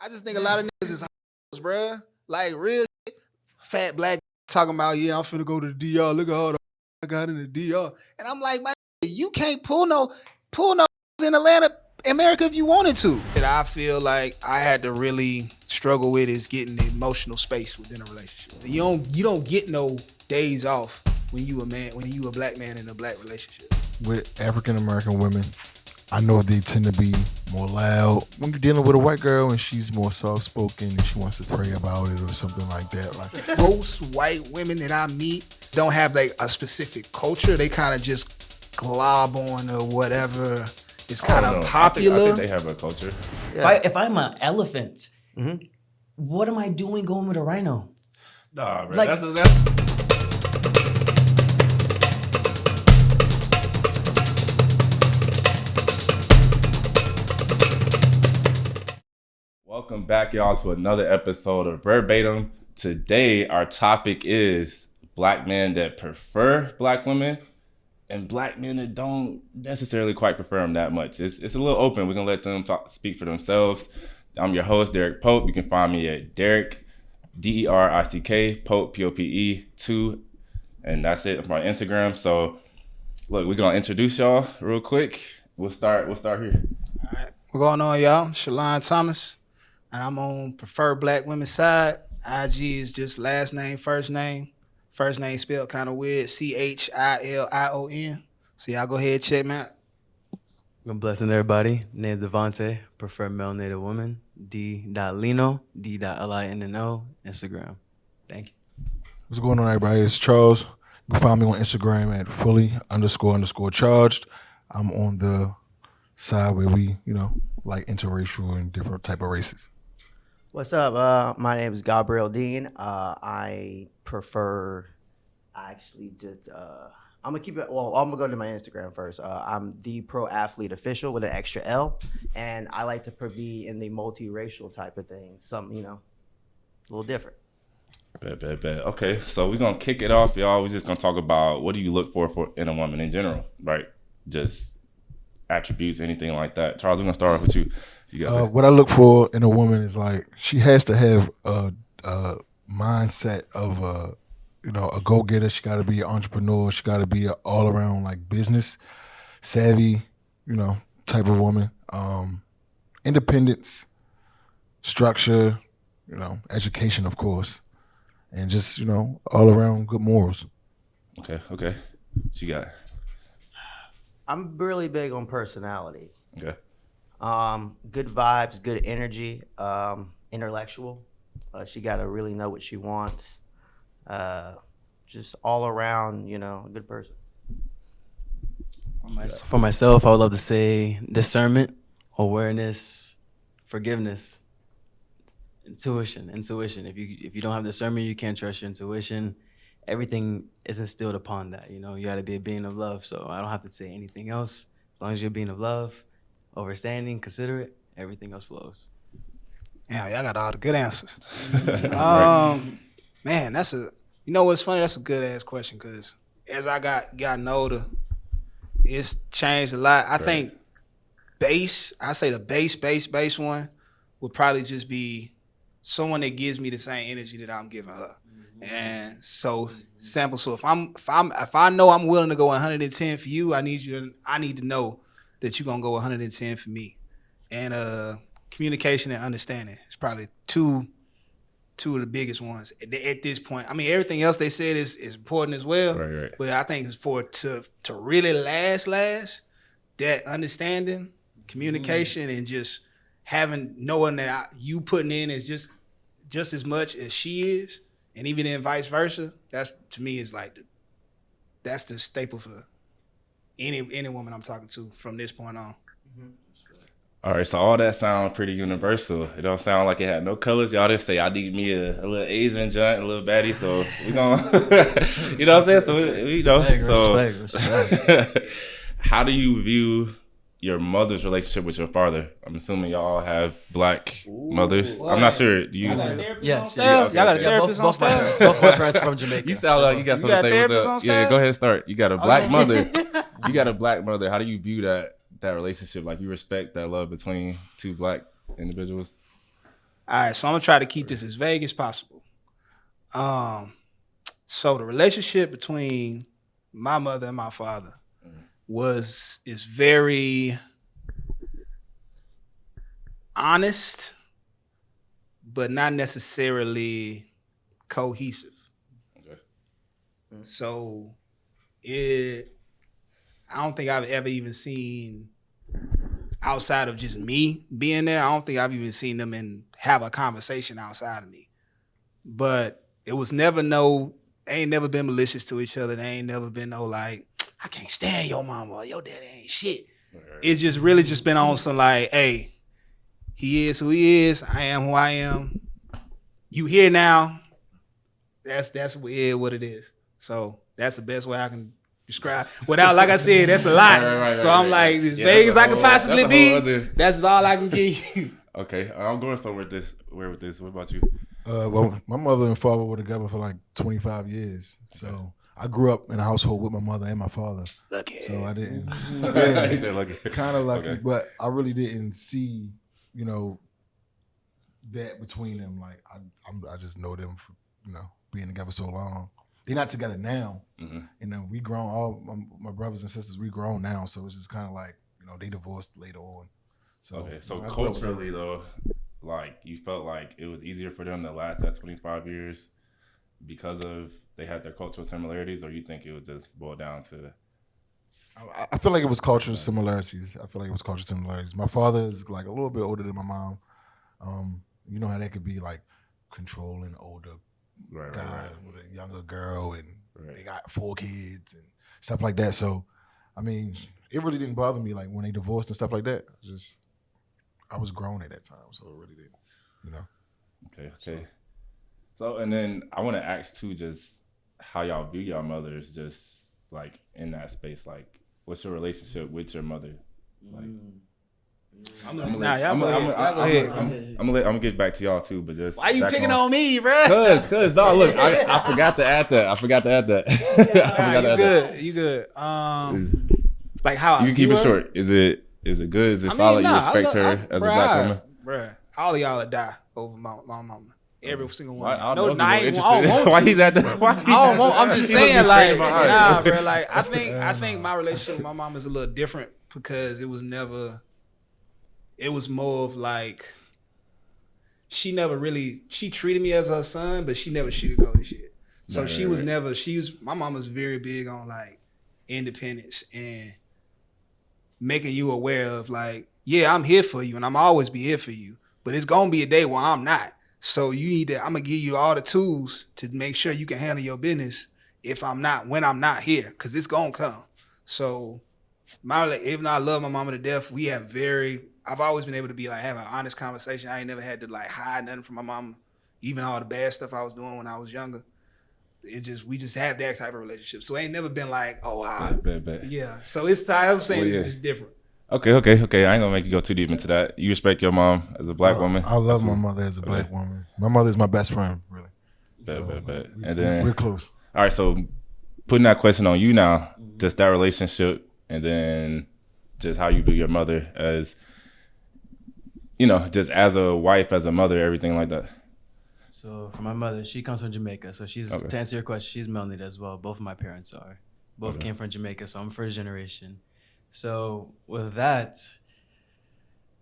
I just think a lot of niggas is hoes, bruh. Like real shit. Fat black talking about, yeah, I'm finna go to the DR. Look at all the I got in the DR. And I'm like, my nigga, you can't pull no in Atlanta, America if you wanted to. And I feel like I had to really struggle with is getting the emotional space within a relationship. You don't get no days off when you a black man in a black relationship. With African American women, I know they tend to be more loud. When you're dealing with a white girl and she's more soft-spoken and she wants to pray about it or something like that. Like most white women that I meet don't have like a specific culture. They kind of just glob on or whatever. It's kind of popular. I think they have a culture. Yeah. If I'm an elephant, what am I doing going with a rhino? Nah, bro. Like, That's Welcome back, y'all, to another episode of Verbatim. Today, our topic is black men that prefer black women and black men that don't necessarily quite prefer them that much. It's a little open. We're going to let them speak for themselves. I'm your host, Derek Pope. You can find me at Derek, Derick, Pope, Pope, 2. And that's it for my Instagram. So, look, we're going to introduce y'all real quick. We'll start here. All right. What's going on, y'all? Shalon Thomas. And I'm on Prefer Black Women's side. IG is just last name, first name. First name spelled kind of weird. CHILION. So y'all go ahead and check me out. Good blessing, everybody. Name's Devontae. Prefer male native woman. D.Lino. D.LINNO. Instagram. Thank you. what's going on, everybody? It's Charles. You can find me on Instagram at fully__charged. I'm on the side where we, like interracial and different type of races. What's up? My name is Gabriel Dean. I prefer actually just I'm gonna keep it. Well, I'm gonna go to my Instagram first. I'm the Pro Athlete Official with an extra L, and I like to be in the multiracial type of thing. Something a little different. Bet. Okay, so we're gonna kick it off, y'all. We're just gonna talk about what do you look for in a woman in general, right? Just attributes, anything like that. Charles, we're gonna start off with you. What I look for in a woman is like she has to have a mindset of a go-getter. She got to be an entrepreneur. She got to be an all-around like business savvy, type of woman. Independence, structure, education, of course, and just all around good morals. Okay. What you got? I'm really big on personality. Okay. Good vibes, good energy, intellectual. She got to really know what she wants. Just all around, a good person. For myself, I would love to say discernment, awareness, forgiveness, intuition. If you don't have discernment, you can't trust your intuition. Everything is instilled upon that. You got to be a being of love. So I don't have to say anything else. As long as you're a being of love, overstanding, considerate, everything else flows. Yeah, y'all got all the good answers. Man, what's funny? That's a good ass question because as I gotten older, it's changed a lot. I think the base one would probably just be someone that gives me the same energy that I'm giving her. And so sample. So if I know I'm willing to go 110 for you, I need to know that you're gonna go 110 for me. And communication and understanding is probably two of the biggest ones at this point. I mean, everything else they said is important as well. Right. But I think to really last, that understanding, communication, and just knowing that you putting in is just as much as she is, and even then vice versa. That's to me is like that's the staple for any woman I'm talking to from this point on. All right, so all that sounds pretty universal. It don't sound like it had no colors. Y'all just say I need me a little Asian giant, a little baddie. So we gonna, you know what I'm saying? So Respect. How do you view your mother's relationship with your father? I'm assuming y'all have black mothers. What? I'm not sure. Do you? Yes. Y'all got a therapist on staff? Both my parents are from Jamaica. You sound like you got something to say. therapist What's on up? staff? Yeah, go ahead and start. You got a black mother. You got a black mother. How do you view that relationship? Like you respect that love between two black individuals? All right, so I'm gonna try to keep this as vague as possible. So the relationship between my mother and my father is very honest, but not necessarily cohesive. Okay. So I don't think I've ever even seen, outside of just me being there, I don't think I've even seen them have a conversation outside of me. But it was never ain't never been malicious to each other. They ain't never been no like, I can't stand your mama or your daddy ain't shit. Right. It's just really just been on some like, hey, he is who he is. I am who I am. You here now. That's what it is. So that's the best way I can describe. Without, like I said, that's a lot. Right, so I'm like, as Yeah, vague as I that's a could whole- possibly that's a whole be. other- That's all I can give you. Okay, I'm going somewhere with this. What about you? Well, my mother and father were together for like 25 years. So I grew up in a household with my mother and my father. Lucky. So I didn't. He Yeah, said lucky. kind of lucky, Okay. but I really didn't see, that between them. Like I just know them for being together so long. They're not together now. Mm-hmm. We grown. All my brothers and sisters, we grown now. So it's just kind of like they divorced later on. So Okay, so I grew up with them. culturally though, like you felt like it was easier for them to last that 25 years because of they had their cultural similarities, or you think it would just boil down to? I feel like it was cultural similarities. My father is like a little bit older than my mom. You know how that could be like controlling older guy with a younger girl, and they got 4 kids and stuff like that. So, I mean, it really didn't bother me like when they divorced and stuff like that. I was grown at that time, so it really didn't, Okay. So, and then I want to ask too, just how y'all view your mothers, just like in that space. Like, what's your relationship with your mother? Like, I'm gonna get back to y'all too, but just Why you back picking on me, bro? Cause dog, look, I forgot to add that. You good. Like how I You can keep view it her? short. Is it good? Is it solid? You respect her as a black woman? Bruh, all of y'all would die over my mama. Every single one. Why? Of y'all. No, I I don't want to. Why he's at the? Why he's I don't want. I'm just saying, like, my eyes. nah, bro. Like, I think my relationship with my mom is a little different because it was more of like, she treated me as her son, but she never sugarcoated shit. So my mom was very big on like independence and making you aware of like, yeah, I'm here for you and I'm always be here for you, but it's gonna be a day where I'm not. So I'm gonna give you all the tools to make sure you can handle your business when I'm not here, cause it's gonna come. So even though I love my mama to death, I've always been able to be like, have an honest conversation. I ain't never had to like hide nothing from my mama, even all the bad stuff I was doing when I was younger. We just have that type of relationship. So it ain't never been like, Bet. yeah. So I'm saying it's just different. Okay. I ain't gonna make you go too deep into that. You respect your mom as a black woman? I love my mother as a black woman. My mother is my best friend, really. Bet. And then we're close. All right, so putting that question on you now, just that relationship, and then just how you view your mother as, just as a wife, as a mother, everything like that. So for my mother, she comes from Jamaica. So to answer your question, she's melanated as well. Both of my parents are. Both came from Jamaica, so I'm first generation. So with that,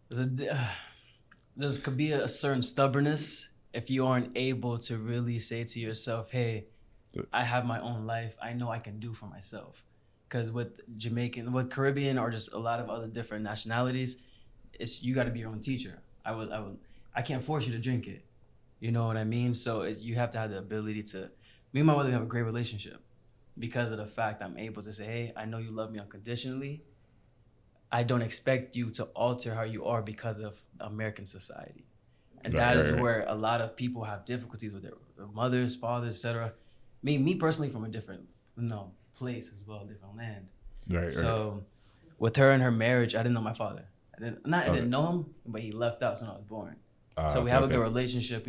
there could be a certain stubbornness if you aren't able to really say to yourself, hey, I have my own life. I know I can do for myself. Because with Caribbean, or just a lot of other different nationalities, you got to be your own teacher. I can't force you to drink it. You know what I mean? So you have to have the ability to. Me and my mother have a great relationship because of the fact I'm able to say, hey, I know you love me unconditionally. I don't expect you to alter how you are because of American society. And that is where a lot of people have difficulties with their mothers, fathers, etc. Me personally, from a different place as well, different land. So with her and her marriage, I didn't know my father. I didn't know him, but he left out when I was born. So we have a good relationship,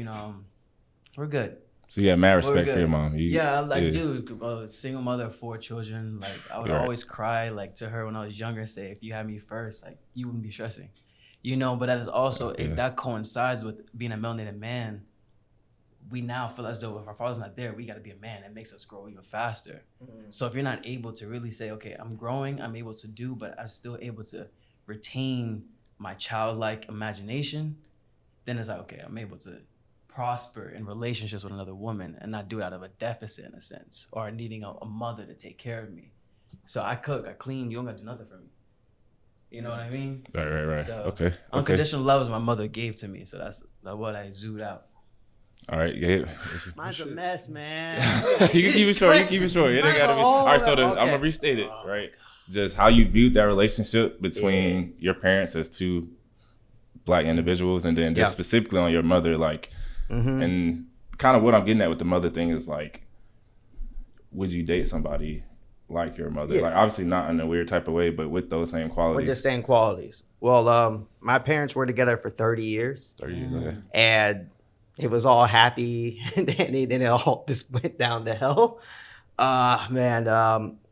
we're good. So you have mad respect for your mom. Dude, a single mother of 4 children. Like I would always cry like to her when I was younger, say, if you had me first, like you wouldn't be stressing. You know, but that is also that coincides with being a melanated man. We now feel as though if our father's not there, we got to be a man. It makes us grow even faster. So if you're not able to really say, okay, I'm growing, I'm able to do, but I'm still able to retain my childlike imagination, then it's like, okay, I'm able to prosper in relationships with another woman and not do it out of a deficit in a sense, or needing a mother to take care of me. So I cook, I clean, you don't got to do nothing for me. You know what I mean? Right. So Okay. Unconditional love is my mother gave to me. So that's what I zoomed out. All right, Gabe. Mine's a mess, man. You can keep it short. It ain't gotta be. All right, so I'm gonna restate it, right? Just how you viewed that relationship between your parents as two Black individuals, and then just specifically on your mother, like, and kind of what I'm getting at with the mother thing is like, would you date somebody like your mother? Yeah. Like, obviously not in a weird type of way, but with those same qualities. With the same qualities. Well, my parents were together for 30 years. 30 years, okay. And it was all happy, and then it all just went down to hell.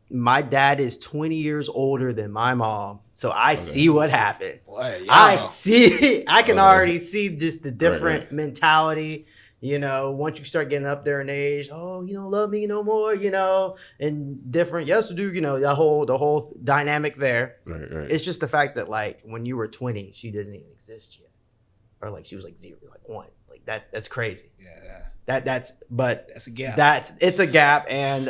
My dad is 20 years older than my mom, so I see what happened. Boy, I can already see just the different mentality. You know, once you start getting up there in age, oh, you don't love me no more, you know, and different. Yes, do you know the whole dynamic there? Right. It's just the fact that like when you were 20, she doesn't even exist yet, or like she was like 0, like 1. That's crazy. Yeah. That's a gap. It's a gap, and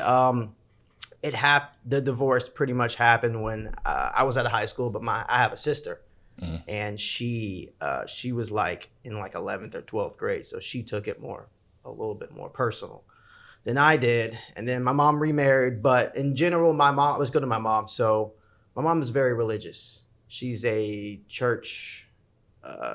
the divorce pretty much happened when I was out of high school, but I have a sister, and she was like in like 11th or 12th grade, so she took it a little bit more personal than I did, and then my mom remarried. But in general, let's go to my mom. So my mom is very religious. She's a church.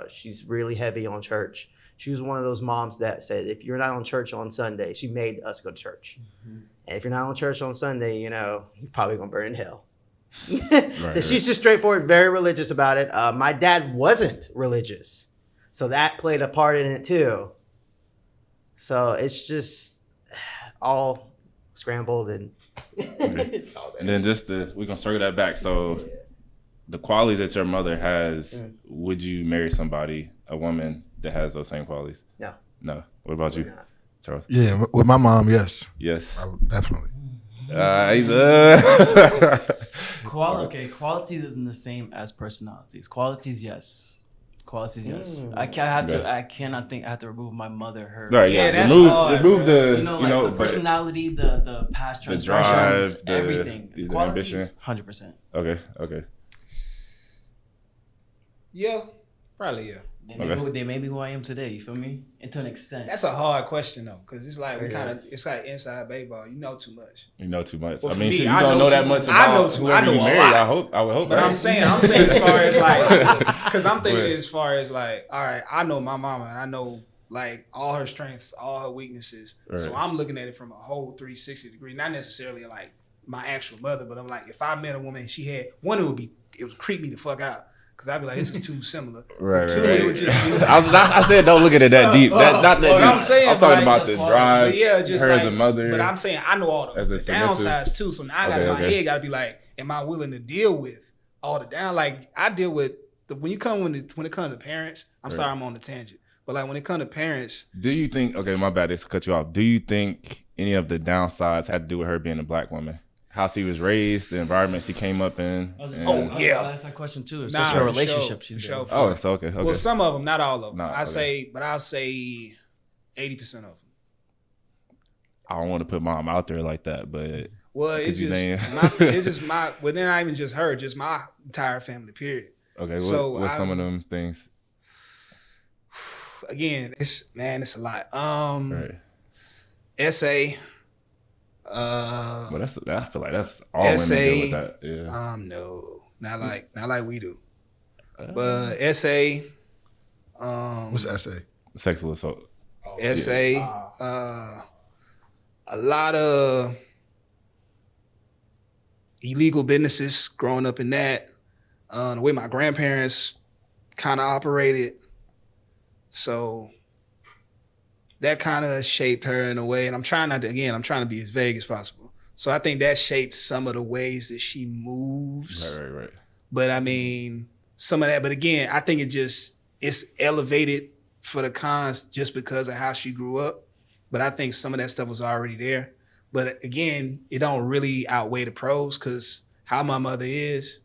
She's really heavy on church. She was one of those moms that said, if you're not on church on Sunday, she made us go to church. And if you're not on church on Sunday, you know, you're probably going to burn in hell. She's just straightforward, very religious about it. My dad wasn't religious. So that played a part in it too. So it's just all scrambled and it's all there. And then we're going to circle that back. So the qualities that your mother has, would you marry somebody, a woman that has those same qualities? No. What about you, Charles? Yeah, with my mom, yes. Yes. I would definitely. Qualities isn't the same as personalities. Qualities, yes. I cannot think I have to remove my mother, her. Right, remove the, the personality, the past transgressions, everything. The Qualities, ambition. 100%. Okay. Yeah, probably, yeah. They made me who I am today. You feel me? And to an extent. That's a hard question though, because it's like it's like inside baseball. You know too much. Well, I mean, me, you don't know that much about I know a lot. I would hope. But right? I'm saying as far as like, because I'm thinking as far as like, all right, I know my mama and I know like all her strengths, all her weaknesses. Right. So I'm looking at it from a whole 360 degree, not necessarily like my actual mother, but I'm like, if I met a woman and she had one, it would creep me the fuck out. Cause I'd be like, this is too similar. Right. It would just be like, I said, don't look at it that deep. Not that deep. I'm saying, I'm talking like, about the drive. Just her like, as a mother. But I'm saying, I know all the downsides too. So now I got in my head, got to be like, am I willing to deal with all the down? Like I deal with when it comes to parents. I'm sorry, I'm on the tangent. But like when it comes to parents, do you think? Okay, my bad. Just to cut you off. Do you think any of the downsides had to do with her being a Black woman? How she was raised, the environment she came up in. I'll ask that question too, especially her relationship. Sure. Oh, so okay. Well, some of them, not all of them. No, I'll say 80% of them. I don't want to put mom out there like that, but it's just well, then not even just her, just my entire family. Period. Okay, what's some of them things? Again, it's a lot. Right. SA. But I feel like that's all women deal with that. Yeah. No, not like we do. But SA. What's SA? Sexual assault. SA. A lot of illegal businesses growing up in that. The way my grandparents kind of operated. So that kind of shaped her in a way. And I'm trying to be as vague as possible. So I think that shaped some of the ways that she moves. Right. But I mean, some of that. But again, I think it's elevated for the cons just because of how she grew up. But I think some of that stuff was already there. But again, it don't really outweigh the pros because how my mother is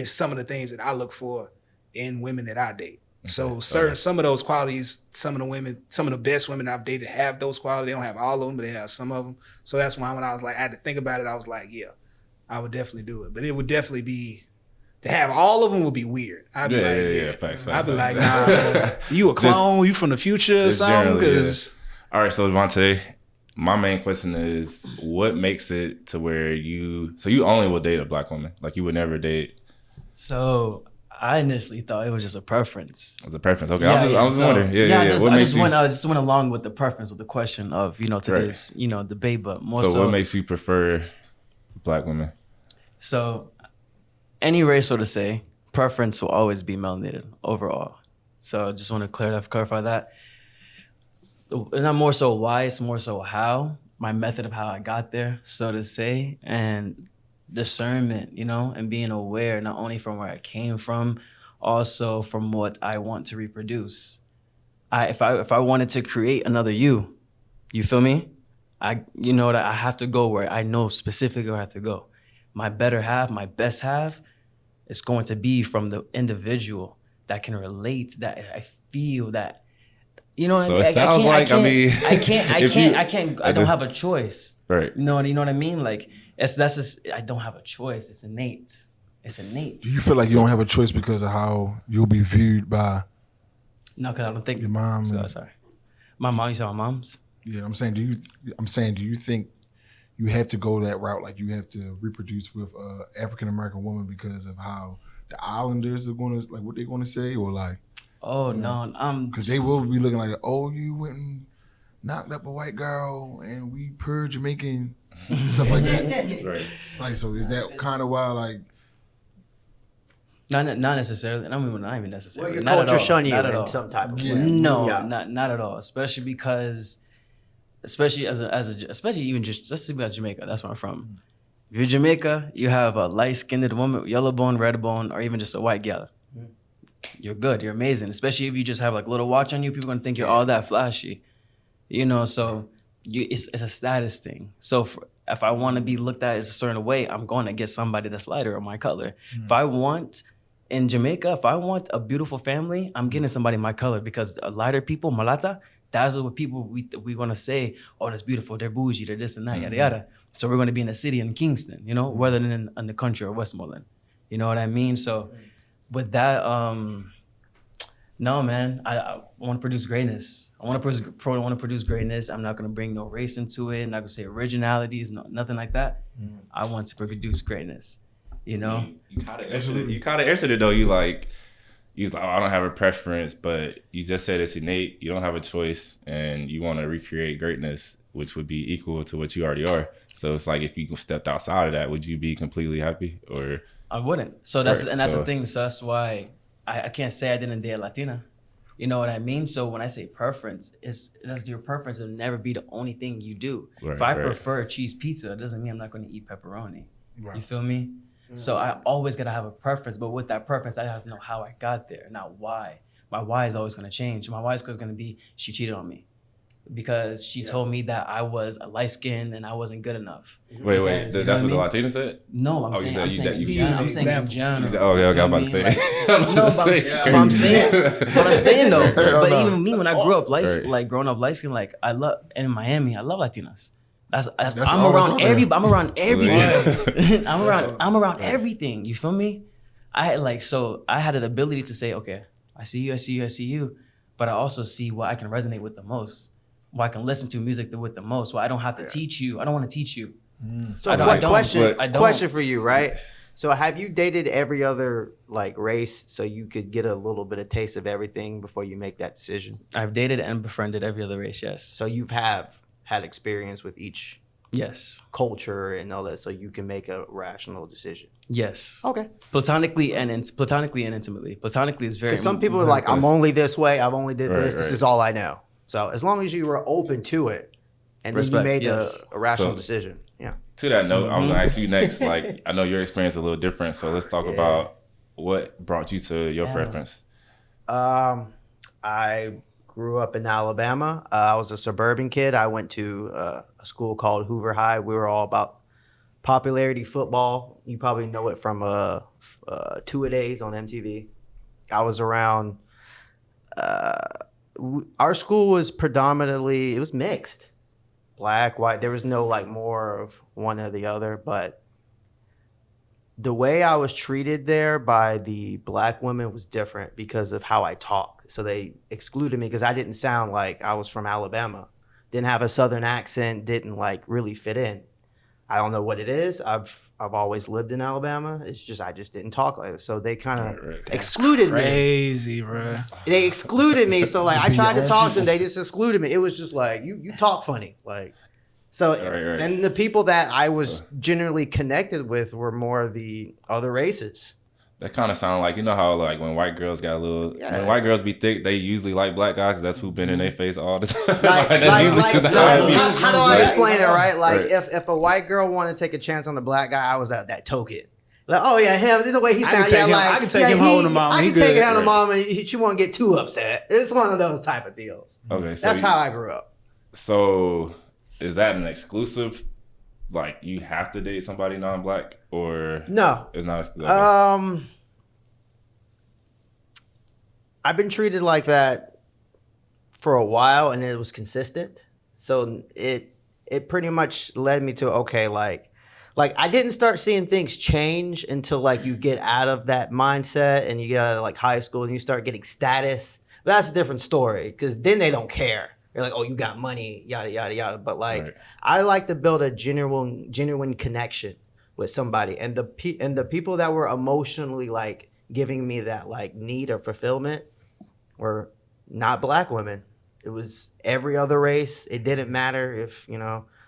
some of the things that I look for in women that I date. So some of those qualities, some of the best women I've dated have those qualities. They don't have all of them, but they have some of them. So that's why when I was like, I had to think about it. I was like, yeah, I would definitely do it. But it would definitely be, to have all of them would be weird. I'd be Facts, I'd be like, nah, man, you a clone? You from the future or something? Because all right, so Devontae, my main question is, what makes it to where you only will date a black woman? Like you would never date. So I initially thought it was just a preference. It was a preference. Okay, I was wondering. I just went along with the preference with the question of today's debate, but more so. So what makes you prefer black women? So any race, so to say, preference will always be melanated overall. So I just want to clarify that. Not more so why, it's more so how, my method of how I got there, so to say, and discernment, and being aware not only from where I came from, also from what I want to reproduce. If I wanted to create another you feel me? I have to go where I know specifically where I have to go. My better half, my best half, is going to be from the individual that can relate, that I feel that. You know what I mean? I don't have a choice. Right. You know what I mean? Like I don't have a choice. It's innate. Do you feel like you don't have a choice because of how you'll be viewed by? No, because I don't think your mom. Sorry. My mom, you said my mom's? Yeah, I'm saying, do you think you have to go that route? Like you have to reproduce with African American woman because of how the Islanders are going to, like what they're going to say, or like? Oh no, because they will be looking like, oh, you went and knocked up a white girl, and we pure Jamaican, stuff like that. Right. Like, so is that kind of why, like? Not necessarily. Not even necessarily. Well, your not culture at all. shun you not at in all. some type of way. No, Yeah. not at all. Especially because, especially even just let's think about Jamaica. That's where I'm from. If you're Jamaica, you have a light-skinned woman, yellow bone, red bone, or even just a white gal. You're good. You're amazing. Especially if you just have like a little watch on you, people are gonna think you're all that flashy. So it's a status thing. So if I want to be looked at as a certain way, I'm going to get somebody that's lighter or my color. If I want in Jamaica, if I want a beautiful family, I'm getting somebody my color because lighter people, mulata, that's what people we gonna say. Oh, that's beautiful. They're bougie. They're this and that. Yada yada. So we're gonna be in a city in Kingston, rather than in the country or Westmoreland. You know what I mean? So. With that, no, man. I want to produce greatness. I want to produce greatness. I'm not gonna bring no race into it. I'm not gonna say originalities, nothing like that. I want to produce greatness. You kind of answered it though. You was like, oh, I don't have a preference, but you just said it's innate. You don't have a choice, and you want to recreate greatness, which would be equal to what you already are. So it's like if you stepped outside of that, would you be completely happy or? I wouldn't. So that's the thing. So that's why I can't say I didn't date a Latina. You know what I mean? So when I say preference, that's your preference will never be the only thing you do. Right, if I prefer cheese pizza, it doesn't mean I'm not going to eat pepperoni. Right. You feel me? Mm-hmm. So I always got to have a preference. But with that preference, I have to know how I got there, not why. My why is always going to change. My why is going to be she cheated on me. Because she told me that I was a light skin and I wasn't good enough. Wait, that's what the Latina said? No, I'm saying in general. Okay, I'm about to say. No, but I'm saying though. But even me, when I grew up growing up light skin, like I love, and in Miami, I love Latinas. I'm around everybody. I'm around everything. I'm around everything. You feel me? I had an ability to say, okay, I see you, but I also see what I can resonate with the most. What I can listen to music with the most. Well, I don't have to teach you. I don't want to teach you. So question for you, right? So have you dated every other race so you could get a little bit of taste of everything before you make that decision? I've dated and befriended every other race, yes. So you've had experience with each culture and all that, so you can make a rational decision. Yes. Okay. Platonically and intimately. Platonically is very. Because some people are like, I'm only this way. I've only did this. This is all I know. So as long as you were open to it, and then you made a rational decision. Yeah. To that note, I'm gonna ask you next. I know your experience is a little different, so let's talk about what brought you to your preference? I grew up in Alabama. I was a suburban kid. I went to a school called Hoover High. We were all about popularity football. You probably know it from two-a-days on MTV. I was around. Our school was predominantly, it was mixed, black, white. There was no like more of one or the other, but the way I was treated there by the black women was different because of how I talked. So they excluded me because I didn't sound like I was from Alabama, didn't have a Southern accent, didn't like really fit in. I don't know what it is. I've always lived in Alabama. It's just I just didn't talk like it. So they kind of excluded me. Crazy, bro. They excluded me. So like I tried to talk to them, they just excluded me. It was just like you talk funny, like. So and the people that I was generally connected with were more the other races. That kind of sound like, you know how like when white girls got a little, when white girls be thick, they usually like black guys because that's who been in their face all the time. How do I explain it, right? Like if a white girl wanted to take a chance on the black guy, I was that token. Like, oh yeah, him. This is the way he sounds. I can take him home to mama. I can take him home to mama, and she won't get too upset. It's one of those type of deals. Okay, so that's how I grew up. So is that an exclusive? Like you have to date somebody non-black, or no? It's not exclusive. I've been treated like that for a while, and it was consistent. So it pretty much led me to okay, like I didn't start seeing things change until like you get out of that mindset and you get out of like high school and you start getting status. But that's a different story because then they don't care. They're like, oh, you got money, yada yada yada. But like, I like to build a genuine connection with somebody, and the people that were emotionally like giving me that like need or fulfillment were not black women. It was every other race. It didn't matter if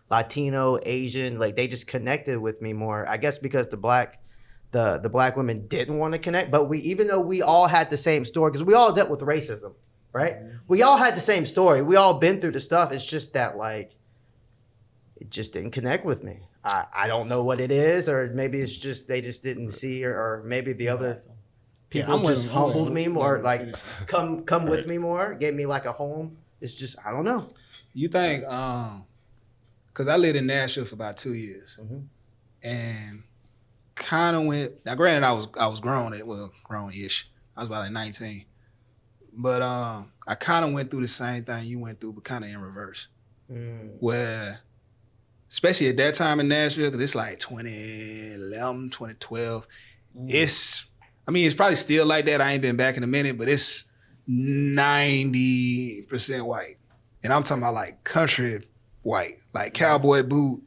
Latino, Asian, like they just connected with me more. I guess because the black women didn't want to connect, but even though we all had the same story, because we all dealt with racism. Right? We all had the same story. We all been through the stuff. It's just that like it just didn't connect with me. I don't know what it is, or maybe it's just they just didn't see, or maybe the other people just humbled me more, like come with me more, gave me like a home. It's just I don't know. You think because I lived in Nashville for about 2 years, and kind of went. Now, granted, I was grown-ish. I was about like 19. But I kind of went through the same thing you went through, but kind of in reverse. Where, especially at that time in Nashville, because it's like 2011, 2012. It's probably still like that. I ain't been back in a minute, but it's 90% white. And I'm talking about like country white, like cowboy boot,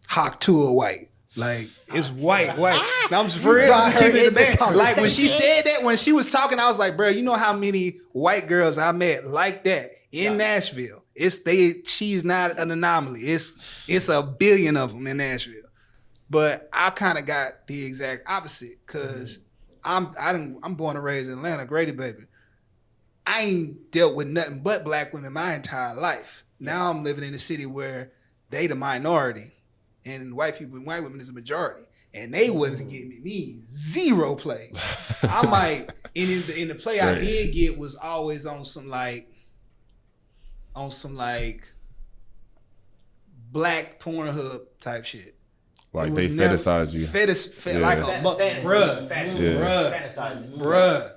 hawk tour white. Like, it's white. I'm just for real. Like, when she said that, when she was talking, I was like, bro, you know how many white girls I met like that in Nashville? She's not an anomaly. It's a billion of them in Nashville. But I kind of got the exact opposite because I'm born and raised in Atlanta, Grady baby. I ain't dealt with nothing but black women my entire life. Now I'm living in a city where they the minority. And white women is a majority, and they wasn't getting me zero play. I might in the play I did get was always on some like black Pornhub type shit. Like they fetishize you, like a bruh.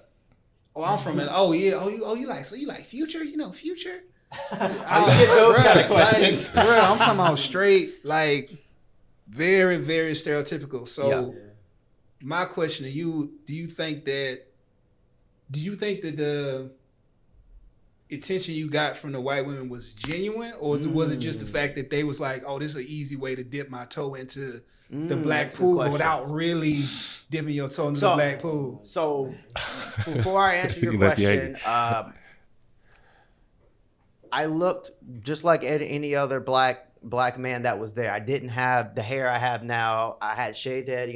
Oh, I'm from an. Oh yeah. Oh you like Future? You know Future? I get those kind of questions, like, bruh. I'm talking about straight like. Very, very stereotypical. So my question to you, do you think that the attention you got from the white women was genuine, or was it just the fact that they was like, oh, this is an easy way to dip my toe into the black pool without really dipping your toe into the black pool? So before I answer your question, I looked just like any other black man that was there. I didn't have the hair I have now. I had shaved head,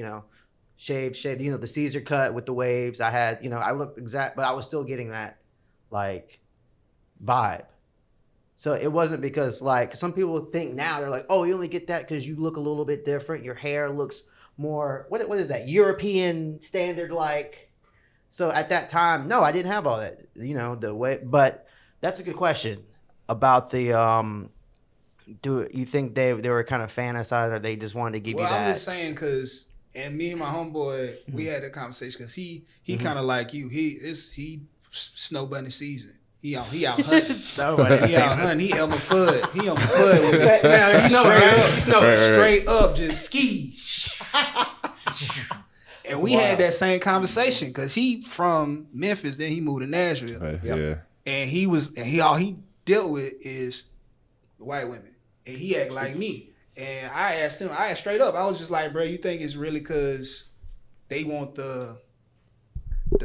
shaved, the Caesar cut with the waves. I had, I looked exact, but I was still getting that like vibe. So it wasn't because like some people think now they're like, oh, you only get that because you look a little bit different. Your hair looks more, what is that? European standard, like So at that time, no, I didn't have all that. You know, the way. But that's a good question about the. Do you think they were kind of fantasized, or they just wanted to give you that? I'm just saying because, and me and my homeboy, we had that conversation because he kind of like you. He snow bunny season. He out hunting. He out hunting. He Elmer Fudd. He Elmer Fudd with it. Man, Straight up, just ski. And we had that same conversation because he from Memphis, then he moved to Nashville. Right, yeah. And all he dealt with is white women. And he act like me. And I asked straight up, I was just like, bro, you think it's really because they want the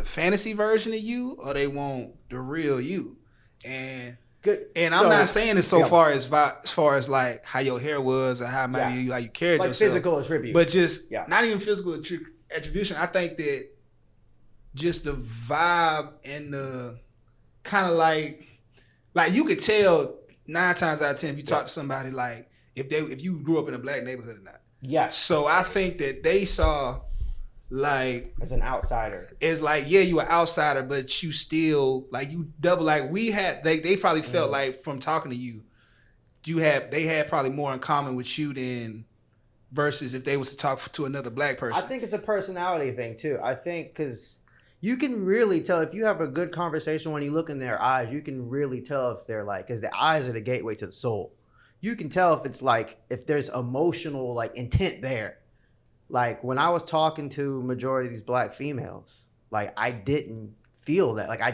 fantasy version of you or they want the real you? And good. And I'm not saying it so far as like how your hair was or how maybe how you carried like yourself. Physical attributes. But just not even physical attribution. I think that just the vibe and the kind of like you could tell 9 times out of 10 if you talk to somebody like if you grew up in a black neighborhood or not. Yes. So I think that they saw like as an outsider. It's like, yeah, you an outsider, but you still like you double like we had they probably felt like from talking to you, they had probably more in common with you than versus if they was to talk to another black person. I think it's a personality thing too. I think because you can really tell if you have a good conversation when you look in their eyes, you can really tell if they're like, because the eyes are the gateway to the soul. You can tell if it's like, if there's emotional like intent there. Like when I was talking to majority of these black females, like I didn't feel that. Like I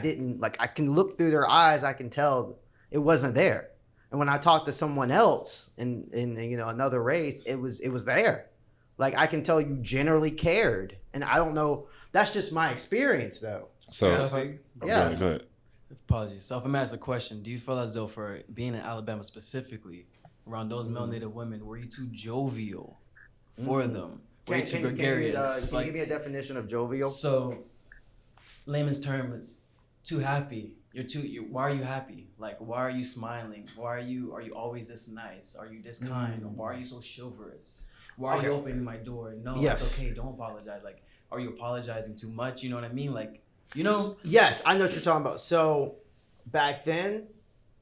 can look through their eyes, I can tell it wasn't there. And when I talked to someone else in another race, it was there. Like I can tell you generally cared. And I don't know, that's just my experience though. So go ahead. Apologies. So if I'm asked a question, do you feel as though for being in Alabama specifically, around those melanated women, were you too jovial for them? Were you too gregarious? Can you give me a definition of jovial? So, layman's term is too happy. Why are you happy? Like, why are you smiling? Are you always this nice? Are you this kind? Or why are you so chivalrous? Why are you opening my door? No, it's okay. Don't apologize. Like, are you apologizing too much? You know what I mean? Like, you know? Yes, I know what you're talking about. So, back then,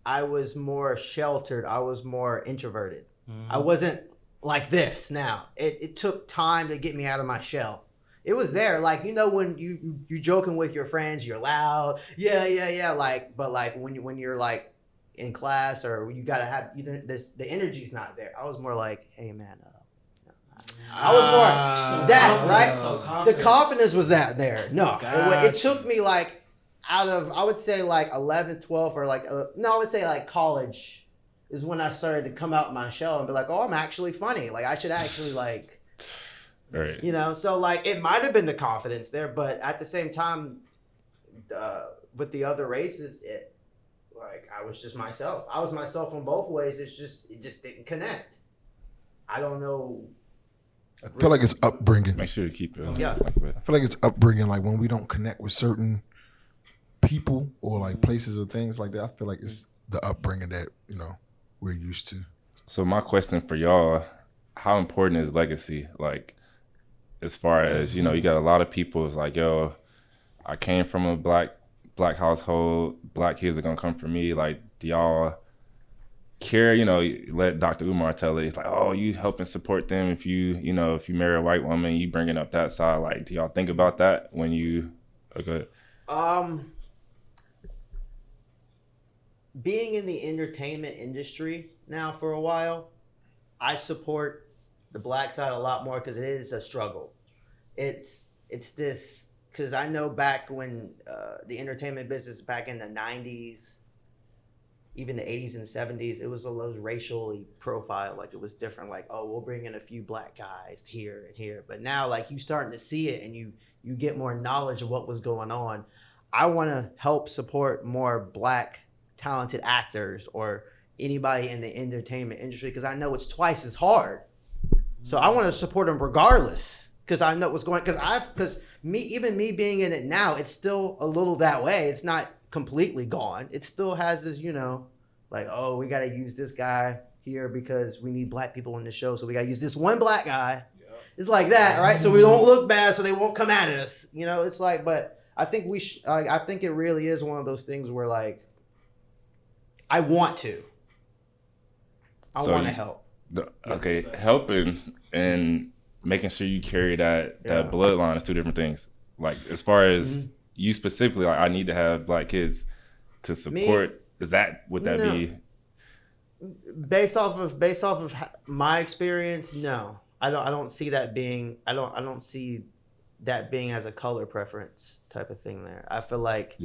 I was more sheltered. I was more introverted. I wasn't like this now. It took time to get me out of my shell. It was there. Like, you know, when you joking with your friends, you're loud. Yeah. Like, but like when you're like in class or you got to have either the energy's not there. I was more like, hey man, I was more that, right? So the confidence was there. No, it took me like out of, I would say like 11th, 12th or like, I would say like college is when I started to come out my shell and be like, oh, I'm actually funny. Like I should actually like, right. You know, so like it might have been the confidence there, but at the same time, with the other races, like I was just myself. I was myself in both ways. It just didn't connect. I don't know. I feel like it's upbringing. Make sure to keep it. Yeah. I feel like it's upbringing. Like when we don't connect with certain people or like places or things like that, I feel like it's the upbringing that, you know, we're used to. So my question for y'all, how important is legacy? Like, as far as, you know, you got a lot of people is like, yo, I came from a black household, black kids are gonna come for me. Like, do y'all care? You know, let Dr. Umar tell it. It's like, oh, you helping support them if you marry a white woman, you bringing up that side. Like, do y'all think about that when you? Okay. Being in the entertainment industry now for a while, I support the black side a lot more because it is a struggle. It's this, because I know back when the entertainment business back in the 90s, even the 80s and 70s, it was a little racially profiled. Like it was different. Like, oh, we'll bring in a few black guys here and here. But now like you starting to see it and you get more knowledge of what was going on. I want to help support more black talented actors or anybody in the entertainment industry because I know it's twice as hard. So I want to support them regardless because I know what's going. Because me being in it now, it's still a little that way. It's not completely gone. It still has this, you know, like, oh, we got to use this guy here because we need black people in the show, so we got to use this one black guy. Yep. It's like that, right? So we don't look bad, so they won't come at us. You know, it's like, but I think I think it really is one of those things where like I want to. I want to help. Okay, helping and making sure you carry that bloodline is two different things. Like as far as you specifically, like I need to have black kids to support. Would that be based off of my experience? No, I don't see that being. I don't see that being as a color preference type of thing there. I feel like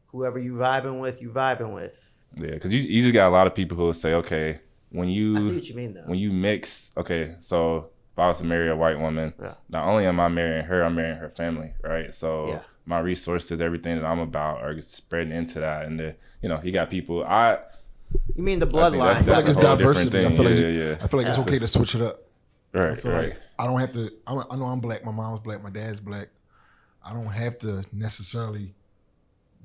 whoever you vibing with, you vibing with. Yeah, because you just got a lot of people who will say, okay, when you I see what you mean though. When you mix, okay, so if I was to marry a white woman, not only am I marrying her, I'm marrying her family, right? So my resources, everything that I'm about are spreading into that, and you got people. You mean the bloodline? I feel like it's diversity. I feel like I feel like it's okay to switch it up. Right. I feel like I don't have to. I know I'm black. My mom's black. My dad's black. I don't have to necessarily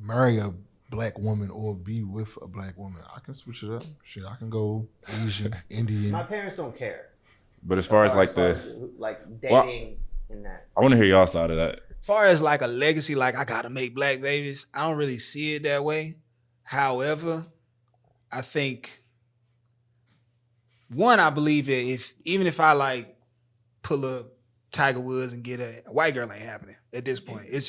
marry a black woman or be with a black woman. I can switch it up. Shit, I can go Asian, Indian. My parents don't care. But as far as dating and that, I want to hear y'all side of that. As far as like a legacy, like I gotta make black babies, I don't really see it that way. However, I think I believe that even if I like pull up Tiger Woods and get a white girl, ain't happening at this point. It's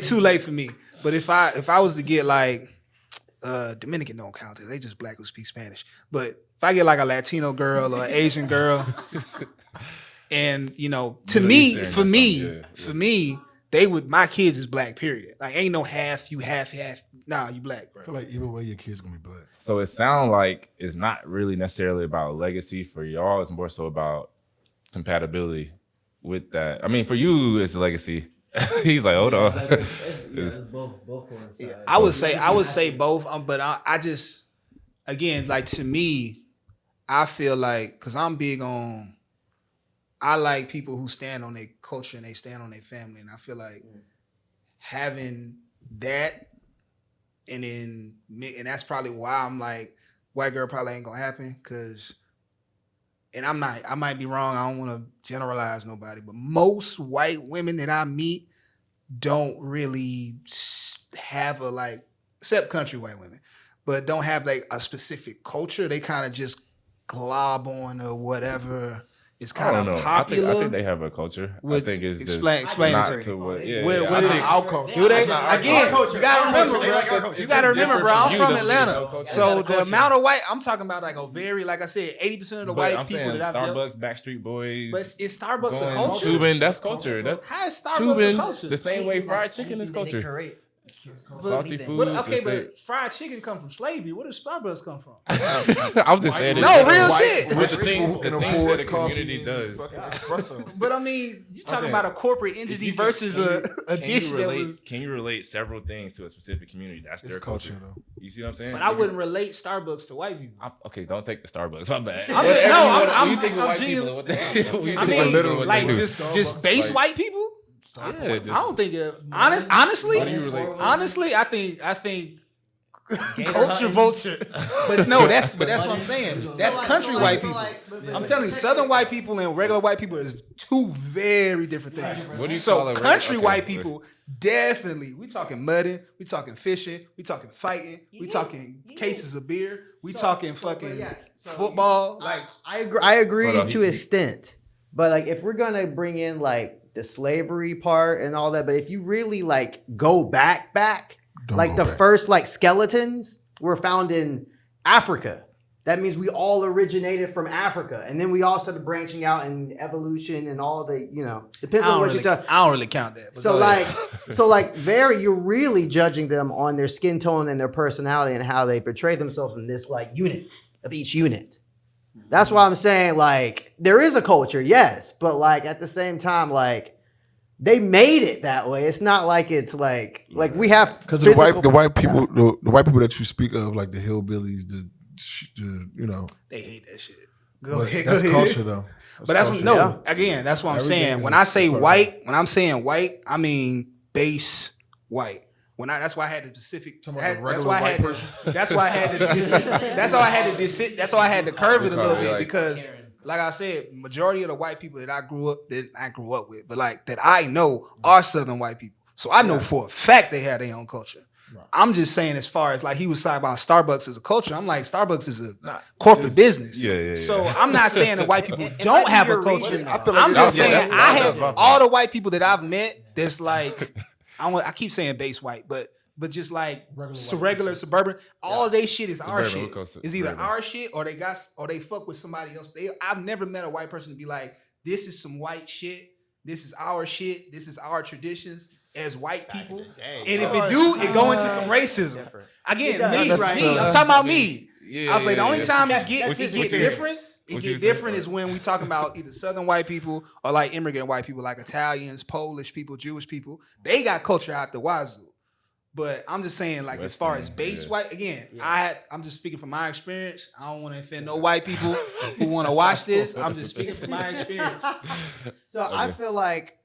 too late for me. But if I was to get like Dominican don't count, they just black who speak Spanish. But if I get like a Latino girl or an Asian girl, and for me, my kids is black. Period. Like ain't no half. You half. Nah, you black, bro. I feel like either way, your kid's gonna be black. So it sounds like it's not really necessarily about legacy for y'all. It's more so about compatibility with that. I mean, for you, it's a legacy. He's like, hold on. It's both coincide. Yeah, I would say both. But I just, again, like to me, I feel like because I'm big on. I like people who stand on their culture and they stand on their family, and I feel like having that, and that's probably why I'm like, white girl probably ain't gonna happen, and I might be wrong. I don't want to generalize nobody, but most white women that I meet don't really have except country white women, but don't have like a specific culture. They kind of just glob on or whatever. It's kind of popular. I think they have a culture. I think it's explain not it. to what. What is our culture? Do they? Again, you gotta remember, bro. You gotta remember, bro. I'm from Atlanta, so the amount of white I'm talking about, like a very, like I said, 80% of the white people that I've dealt. Starbucks, Backstreet Boys. But is Starbucks a culture? Tubing, that's culture. How is Starbucks a culture? The same way fried chicken is culture. Salty food. But fried chicken come from slavery. Where does Starbucks come from? I was just saying. No, real shit. But the thing that the community does. But I mean, you talking about a corporate entity versus a dish that was. Can you relate several things to a specific community? That's their culture, though. You see what I'm saying? But I wouldn't relate Starbucks to white people. Okay, don't take the Starbucks. My bad. I'm just base white people. I don't think honestly, I think culture vulture. But no, that's what I'm saying. That's country white people. I'm telling you, southern white people and regular white people is two very different things. What do you so call it? Country white people, definitely, we talking mudding, we talking fishing, we talking fighting, we talking cases of beer, we talking fucking football. Like I agree to an extent, but like if we're gonna bring in like the slavery part and all that, but if you really like go back, first like skeletons were found in Africa. That means we all originated from Africa, and then we all started branching out in evolution and all the depends on what you're talking. I don't really count that. You're really judging them on their skin tone and their personality and how they portray themselves in this like unit of each unit. That's why I'm saying, like, there is a culture, yes, but like at the same time, like they made it that way. It's not like it's like we have because the white people that you speak of, like the hillbillies, the they hate that shit. That's culture though. That's what I'm saying. When I say white, when I'm saying white, I mean base white. That's why I had the specific. That's why I had to curve it a little bit because, like I said, majority of the white people that I grew up with, but like that I know are Southern white people. So I know for a fact they have their own culture. I'm just saying, as far as like he was talking about Starbucks as a culture, I'm like, Starbucks is a corporate business. Yeah. So I'm not saying that white people It don't might be have a your culture. region, though. I feel like I'm just saying, that's I my have point. all the white people that I've met that's like, I keep saying base white, but just like regular suburban, all they shit is our Suburban, shit. we'll go It's either suburban. our shit or they fuck with somebody else. I've never met a white person to be like, this is some white shit. This is our shit. This is our traditions as white people. And if it do, it go into some racism. Again, me. I'm talking about me. I was like, the only time it get different. It get different is when we talking about either Southern white people or like immigrant white people, like Italians, Polish people, Jewish people. They got culture out the wazoo. But I'm just saying, like, as far as base white, again, I'm just speaking from my experience. I don't want to offend no white people who want to watch this. I'm just speaking from my experience. So I feel like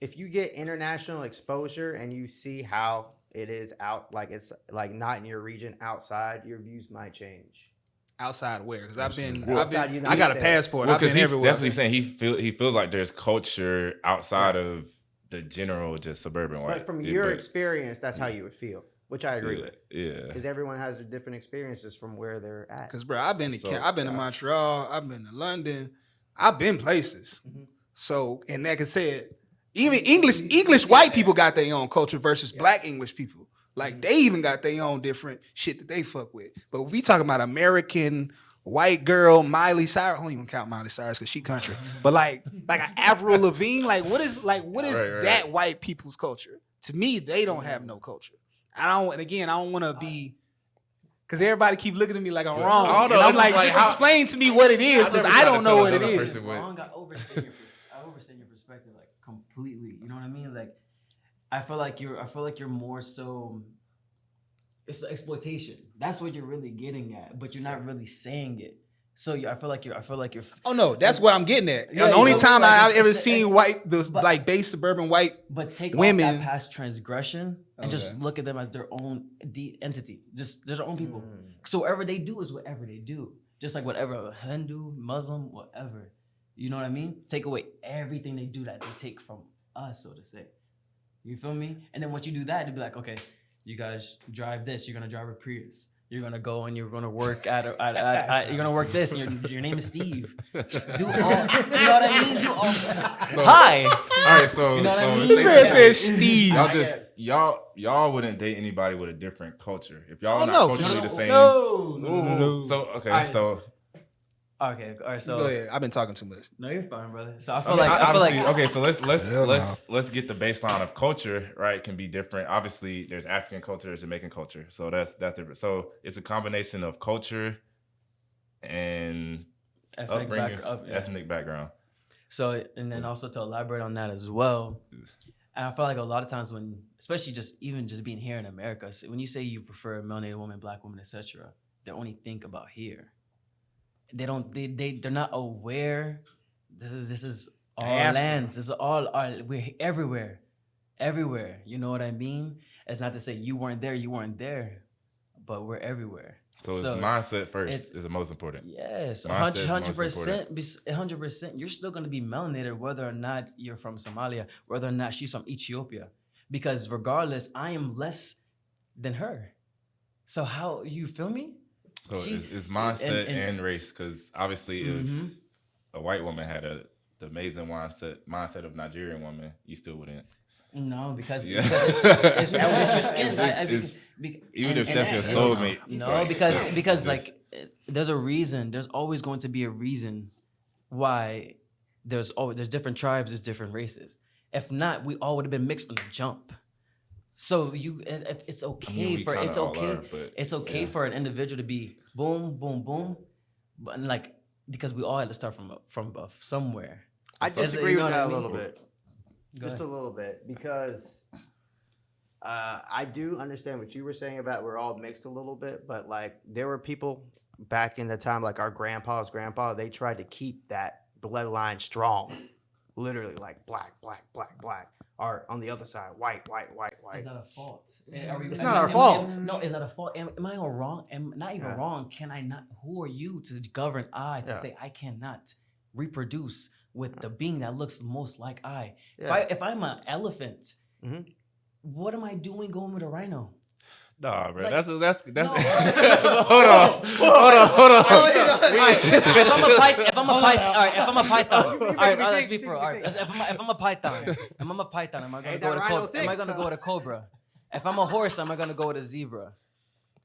if you get international exposure and you see how it is out, like it's like not in your region, outside, your views might change. Outside where? Because I United got a States. passport. Well, I've been because everywhere. that's what he's saying. He feels like there's culture outside of the general just suburban white. But from your experience, that's how you would feel, which I agree with. Yeah. Because everyone has their different experiences from where they're at. Because, bro, I've been to Montreal. I've been to London. I've been places. So, and like I said, even English white people got their own culture versus black English people. Like, they even got their own different shit that they fuck with. But if we talking about American white girl, Miley Cyrus, I don't even count Miley Cyrus because she country. But like an Avril Lavigne, what is that white people's culture? To me, they don't have no culture. I don't want to be, because everybody keep looking at me like I'm wrong. And I'm like, just explain to me what it is, because I don't know what it is. Wrong, I overstand your perspective like completely. You know what I mean? Like, I feel like you're more so. It's exploitation. That's what you're really getting at, but you're not really saying it. So I feel like you're. Oh no, that's what I'm getting at. Yeah, the only time like, I've ever seen base suburban white but take women off that past transgression and just look at them as their own entity. Just they're their own people. So whatever they do is whatever they do. Just like whatever Hindu, Muslim, whatever. You know what I mean? Take away everything they do that they take from us, so to say. You feel me? And then once you do that, it'd be like, okay, you guys drive this. You're gonna drive a Prius. You're gonna go and you're gonna work at you're gonna work this. And your name is Steve. Do all. You know what I mean? Do all. Hi. All right. So, You know what I mean? This man said Steve. Y'all wouldn't date anybody with a different culture if y'all Oh not no, culturally the same. No. So okay. All right. So Okay. All right. So Go ahead. I've been talking too much. no, you're fine, brother. So I I feel mean, like okay. So let's Hell let's get the baseline of culture. Right, can be different. Obviously, there's African culture, there's Jamaican culture. So that's different. So it's a combination of culture and ethnic background. So, and then also to elaborate on that as well, and I feel like a lot of times when, especially just being here in America, when you say you prefer a melanated woman, black woman, etc., they only think about here. They don't. They're not aware. This is all lands. This is all. We're everywhere. You know what I mean? It's not to say you weren't there, but we're everywhere. So mindset first is the most important. Yes, Mindset is 100%. 100%. You're still going to be melanated whether or not you're from Somalia, whether or not she's from Ethiopia, because regardless, I am less than her. So how you feel me? So it's mindset and race, because obviously if a white woman had the amazing mindset of Nigerian woman, you still wouldn't. No, because it's your skin. Even if that's your soulmate. No, because like there's a reason. There's always going to be a reason why there's different tribes, there's different races. If not, we all would have been mixed from the jump. So it's okay for an individual to be boom, boom, boom, but like because we all had to start from somewhere. I disagree with that a little bit. Go Just ahead. a little bit, because I do understand what you were saying about we're all mixed a little bit, but like there were people back in the time, like our grandpa's grandpa, they tried to keep that bloodline strong. Literally like black, or on the other side, white. Is that a fault? It's not our fault. No, is that a fault? Am I wrong? Not even wrong. Can I not? Who are you to govern I to say I cannot reproduce with the being that looks most like I? Yeah. If I'm an elephant What am I doing going with a rhino? Nah, bro. Like- That's No. hold on. If I'm a python, all right, let's be for real. All right, if I'm a python, am I Hey, gonna go that with a rhino cobra? thick, Am I gonna so- go with a cobra? If I'm a horse, am I gonna go with a zebra?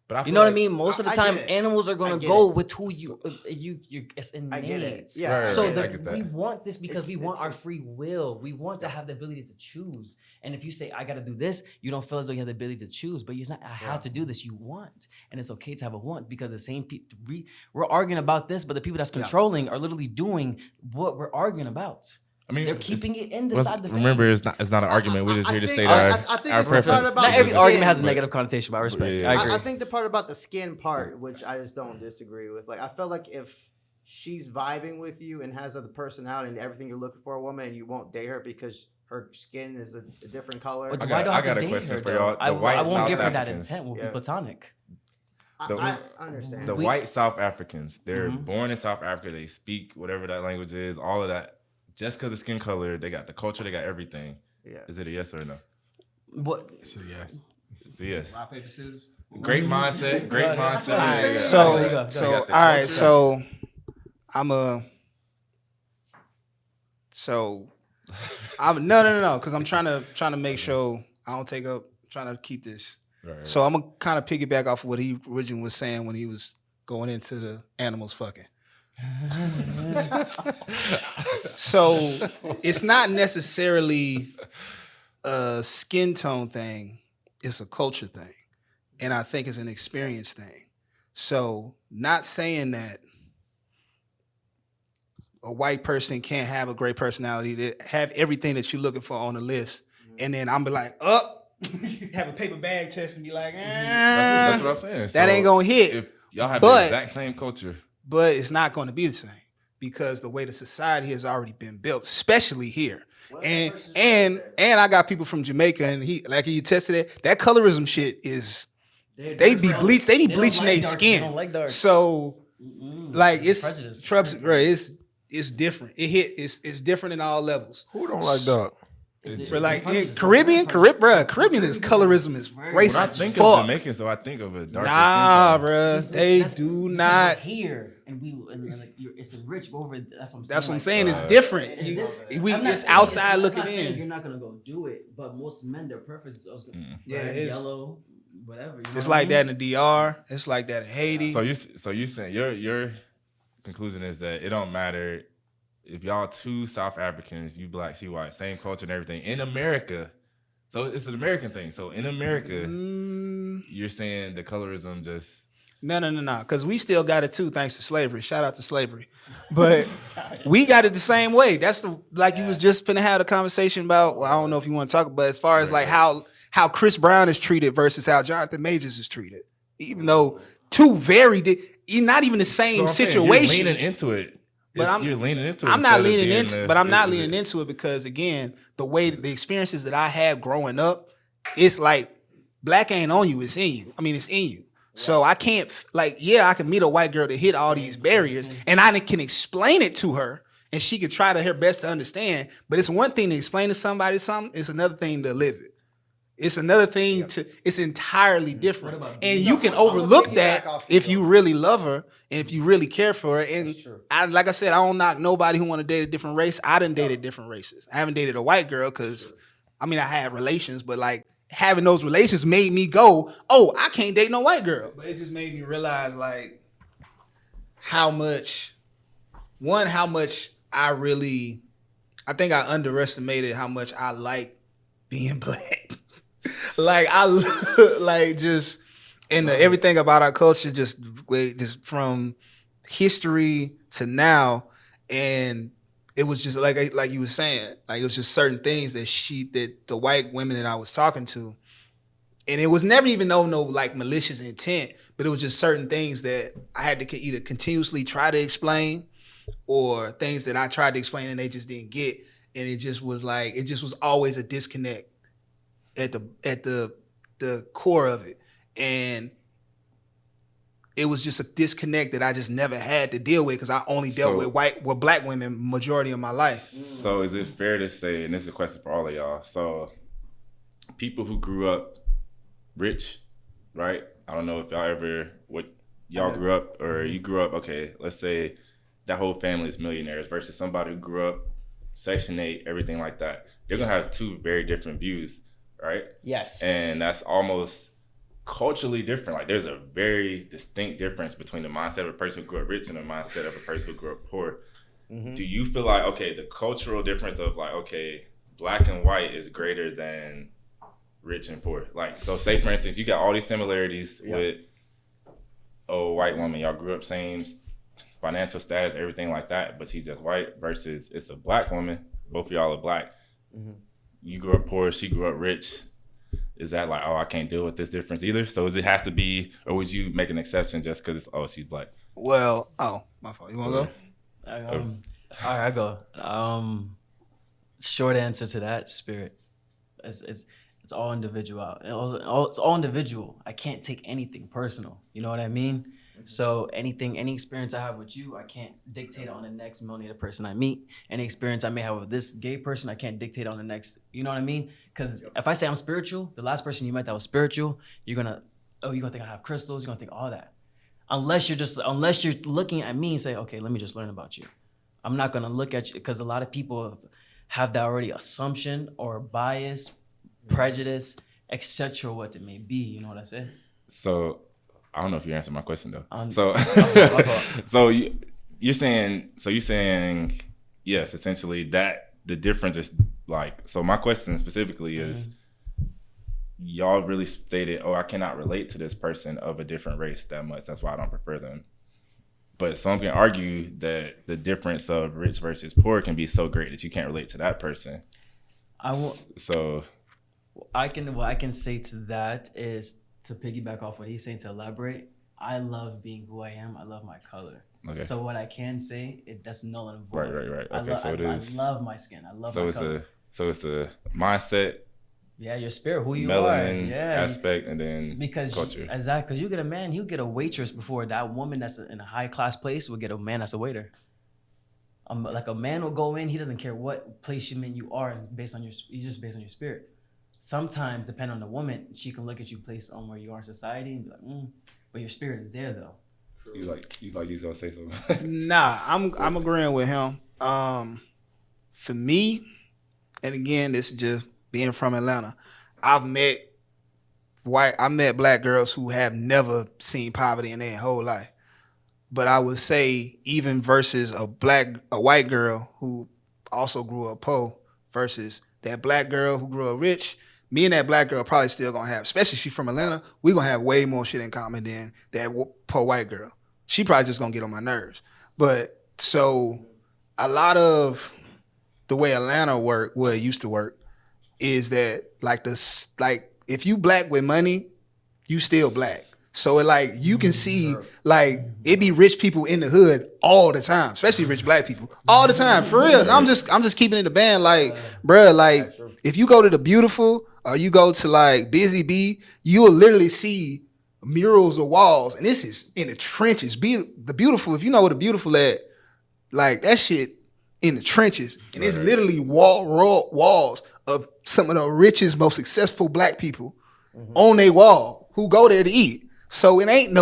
But I You feel know what I like- mean? Most of the I time, get it. animals are I gonna get go it. with who you it's innate. I get it. Yeah. Right, So right, I get that. we want this because we want It's- our free will. We want to have the ability to choose. And if you say I got to do this, you don't feel as though you have the ability to choose. But it's not I have to do this. You want, and it's okay to have a want because the same people we're arguing about this, but the people that's controlling are literally doing what we're arguing about. I mean, They're it's- keeping it in the let's- side. remember, it's not an argument. We're just here to think- state I our think our it's the part preference. about Not every the argument has a skin, negative connotation, but I respect. Yeah. I agree. I think the part about the skin part, which I just don't disagree with. Like, I feel like if she's vibing with you and has the personality and everything you're looking for a woman, and you won't date her because her skin is a different color. But I why do I have got to a date question her, for though? y'all. The I white won't South give her that Africans. intent. We'll be Yeah. platonic. I understand. The white South Africans, they're born in South Africa. They speak whatever that language is, all of that. Just because of skin color, they got the culture, they got everything. Yeah. Is it a yes or a no? What? So yeah. It's a yes. Rock, paper, scissors. Great mindset. Great mindset. what I'm saying. So, There you go. so You all got the right. culture. So, I'm no, because I'm trying to make sure I don't take up. Trying to keep this. Right. So I'm gonna kind of piggyback off of what he originally was saying when he was going into the animals fucking. So it's not necessarily a skin tone thing, it's a culture thing. And I think it's an experience thing. So not saying that a white person can't have a great personality, that have everything that you're looking for on the list. And then I'm be like, have a paper bag test and be like, That's what I'm saying. that So ain't gonna hit. If y'all have But- the exact same culture, But it's not going to be the same because the way the society has already been built, especially here. And I got people from Jamaica, and he tested it. That colorism shit is they be bleached. They be bleaching their skin. They don't like dark. So like it's prejudice. bro, it's different. It's different in all levels. Who don't like dog? Bro, like in Caribbean is colorism is when I racist as think of fuck. Jamaicans, though, I think of a darker Nah, skin tone. bro, they do not. Here and like it's enriched over. That's what I'm saying. That's what I'm like, saying. It's different. It's different. We I'm not it's saying- outside I'm looking not saying in. You're not gonna go do it, but most men, their preference is also Yeah, red, it is. yellow, whatever. You know It's what I like mean? that in the DR. It's like that in Haiti. So you saying your conclusion is that it don't matter if y'all two South Africans, you black, she white, same culture and everything in America. So it's an American thing. So in America, you're saying the colorism just No. Because we still got it too, thanks to slavery. Shout out to slavery. But we got it the same way. That's you was just finna have a conversation about. Well, I don't know if you want to talk, but as far as like how Chris Brown is treated versus how Jonathan Majors is treated, even though two very not even the same So I'm saying, situation. You're leaning into it. But You're leaning into it. I'm not instead of leaning being into, the- but I'm not is leaning it- into it because again, the experiences that I had growing up, it's like black ain't on you, it's in you. I mean, it's in you. So I can't I can meet a white girl to hit all these barriers, and I can explain it to her, and she can try her best to understand. But it's one thing to explain to somebody something; it's another thing to live it. It's another thing it's entirely different. And you can overlook that if you really love her and if you really care for her. And like I said, I don't knock nobody who want to date a different race. I done dated different races. I haven't dated a white girl because, I mean, I had relations, but like having those relations made me go, oh, I can't date no white girl. But it just made me realize like how much I think I underestimated how much I like being black. Everything about our culture just from history to now, and it was just like you were saying, like it was just certain things that the white women that I was talking to, and it was never even no like malicious intent, but it was just certain things that I had to either continuously try to explain, or things that I tried to explain and they just didn't get, and it just was always a disconnect at the core of it, and it was just a disconnect that I just never had to deal with because I only dealt with black women majority of my life. So is it fair to say, and this is a question for all of y'all, so people who grew up rich, right? I don't know if y'all grew up, or you grew up, okay, let's say that whole family is millionaires versus somebody who grew up Section 8, everything like that. They're going to have two very different views, right? Yes. And that's almost culturally different. Like there's a very distinct difference between the mindset of a person who grew up rich and the mindset of a person who grew up poor. Do you feel like, okay, the cultural difference of like, okay, black and white is greater than rich and poor? Like, so say for instance, you got all these similarities with a white woman. Y'all grew up same financial status, everything like that, but she's just white, versus it's a black woman. Both of y'all are black. You grew up poor, she grew up rich. Is that like, oh, I can't deal with this difference either? So does it have to be, or would you make an exception just because it's, oh, she's black? Well, my fault. You want to go? All right, I go. Short answer to that, spirit. It's all individual. It's all individual. I can't take anything personal. You know what I mean? So any experience I have with you, I can't dictate on the next millimeter person I meet. Any experience I may have with this gay person, I can't dictate on the next. You know what I mean? Because if I say I'm spiritual, the last person you met that was spiritual, you're gonna think I have crystals. You're gonna think all that. Unless you're looking at me and say, okay, let me just learn about you. I'm not gonna look at you because a lot of people have that already assumption or bias, prejudice, etc. What it may be. You know what I said? So I don't know if you answered my question though. You're saying yes, essentially that the difference is like, so my question specifically is, y'all really stated, oh, I cannot relate to this person of a different race that much. That's why I don't prefer them. But some can argue that the difference of rich versus poor can be so great that you can't relate to that person. What I can say to that is to piggyback off what he's saying, to elaborate. I love being who I am. I love my color. Okay. So what I can say, that's null and void. Right. Okay, I love my skin. I love my color. So it's a mindset. Yeah, your spirit, who you melanin are. aspect, and then culture. Exactly. Because you get a man, you get a waitress before that woman that's in a high class place will get a man that's a waiter. Like a man will go in, he doesn't care what place you are he's just based on your spirit. Sometimes, depending on the woman, she can look at you based on where you are in society and be like, but your spirit is there though. You was gonna say something. Nah, I'm agreeing with him. For me, and again, this is just being from Atlanta, I've met black girls who have never seen poverty in their whole life. But I would say, even versus a white girl who also grew up poor versus that black girl who grew up rich, me and that black girl probably still gonna have, especially if she's from Atlanta, we gonna have way more shit in common than that poor white girl. She probably just gonna get on my nerves. But so a lot of the way Atlanta it used to work, is that like if you black with money, you still black. So you can see it be rich people in the hood all the time, especially rich black people all the time, for real. And I'm just keeping it in the band, bruh, if you go to the Beautiful or you go to Busy Bee, you will literally see murals of walls, and this is in the trenches. The Beautiful, if you know where the Beautiful at, that shit in the trenches, and it's literally walls of some of the richest, most successful black people on their wall who go there to eat. So it ain't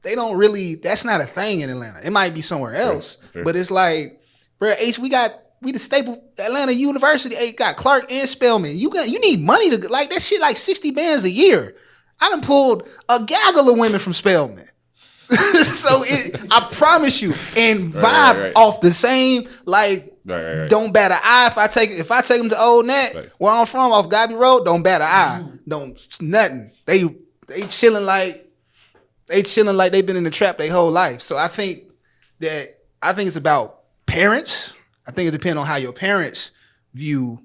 that's not a thing in Atlanta. It might be somewhere else, but it's bro, H, we the staple Atlanta University. Got Clark and Spelman. You need money to that shit 60 bands a year. I done pulled a gaggle of women from Spelman. So I promise you, and vibe off the same, don't bat an eye if I take them to Old Nat, where I'm from, off Gobby Road, don't bat an eye. Nothing. They chilling like they've been in the trap their whole life. So I think it's about parents. I think it depends on how your parents view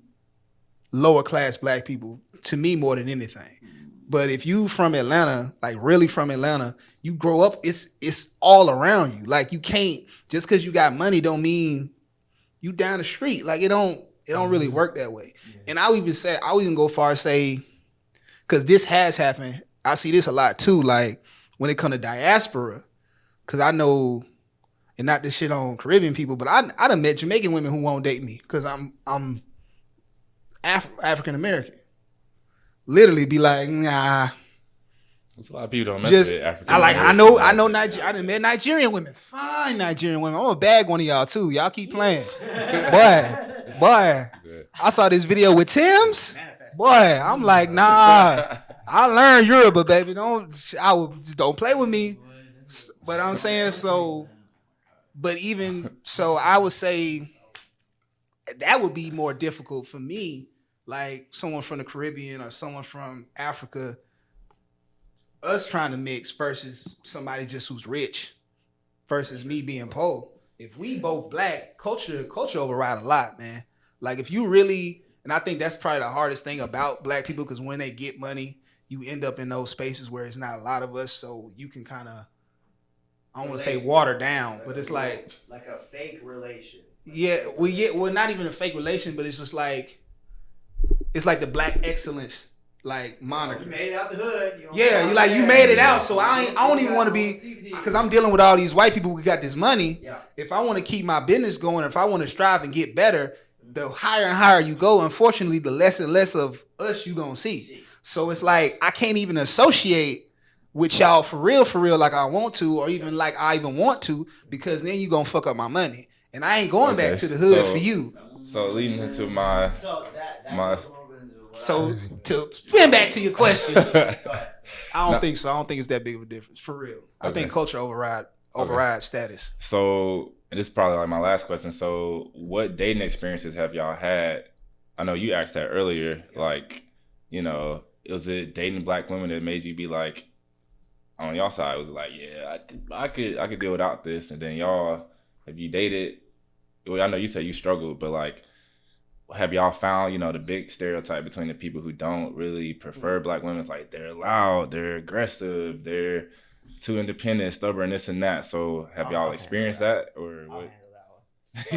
lower class black people, to me, more than anything. But if you from Atlanta, really from Atlanta, you grow up, it's all around you. You can't, just because you got money don't mean you down the street. It don't really work that way. Yeah. And I'll even go far as say, because this has happened, I see this a lot too, when it comes to diaspora, because I know, and not this shit on Caribbean people, but I done met Jamaican women who won't date me because I'm African American. literally be like, nah. There's a lot of people don't mess Just with African. I know I done met Nigerian women, fine Nigerian women. I'm gonna bag one of y'all too. Y'all keep playing, boy. I saw this video with Tim's. Boy, I'm like, nah. I learned Yoruba, baby. Don't play with me. But I'm saying so. But even so, I would say that would be more difficult for me, like someone from the Caribbean or someone from Africa. Us trying to mix versus somebody just who's rich versus me being poor. If we both black, culture override a lot, man. Like if you really, and I think that's probably the hardest thing about black people, because when they get money, you end up in those spaces where it's not a lot of us, so you can kind of, I don't want to say water down, but it's like a fake relation. Well, not even a fake relation, but it's just like, it's like the black excellence like moniker. You made it out the hood. You made it out. So I don't even want to be, because I'm dealing with all these white people who got this money. Yeah. If I want to keep my business going, if I want to strive and get better, the higher and higher you go, unfortunately, the less and less of us you gonna see. So it's like I can't even associate with y'all for real, like I want to, or even like I even want to, because then you gonna fuck up my money, and I ain't going back to the hood for you. So leading into my So to spin back to your question, I don't think so. I don't think it's that big of a difference for real. I think culture override status. So, and this is probably like my last question. So, what dating experiences have y'all had? I know you asked that earlier. Like, was it dating black women that made you be like, on y'all side, was it like, yeah, I could deal without this, and then y'all, have you dated? Well, I know you said you struggled, but like, have y'all found, the big stereotype between the people who don't really prefer black women? It's like they're loud, they're aggressive, they're too independent, stubborn, this and that. So have y'all experienced that, or what?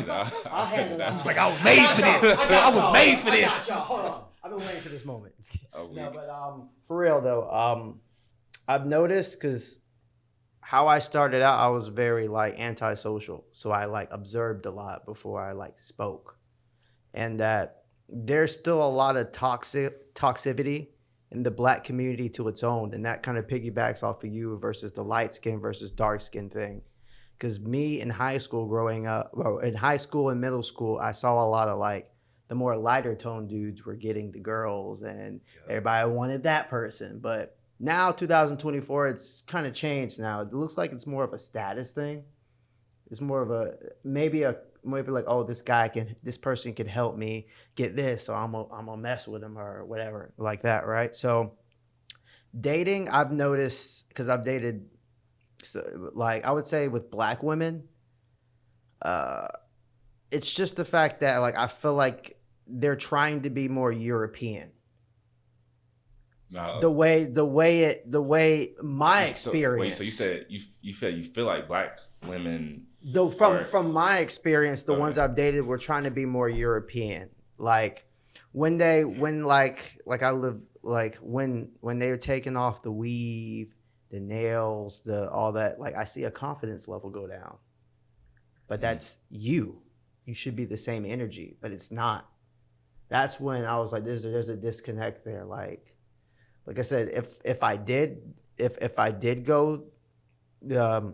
I'll handle that. He's like, I was made for this. I was made for this. Hold on, I've been waiting for this moment. Oh, no, but for real though, I've noticed, because how I started out, I was very like antisocial, so I like observed a lot before I like spoke. And that there's still a lot of toxicity in the black community to its own. And that kind of piggybacks off of you versus the light skin versus dark skin thing. Because me in high school in high school and middle school, I saw a lot of like the more lighter tone dudes were getting the girls, and everybody wanted that person. But now 2024, it's kind of changed now. It looks like it's more of a status thing. It's more of maybe like, oh, this person can help me get this, so I'm gonna mess with him or whatever like that, right? So dating, I've noticed, because I've dated, like I would say with black women, it's just the fact that like I feel like they're trying to be more European. No. The way my experience. Wait, so you said you feel like black women. Though from my experience, the ones I've dated were trying to be more European. Like when they were taking off the weave, the nails, all that, like I see a confidence level go down. But that's you. You should be the same energy, but it's not. That's when I was like, there's a disconnect there. Like I said, if I did go the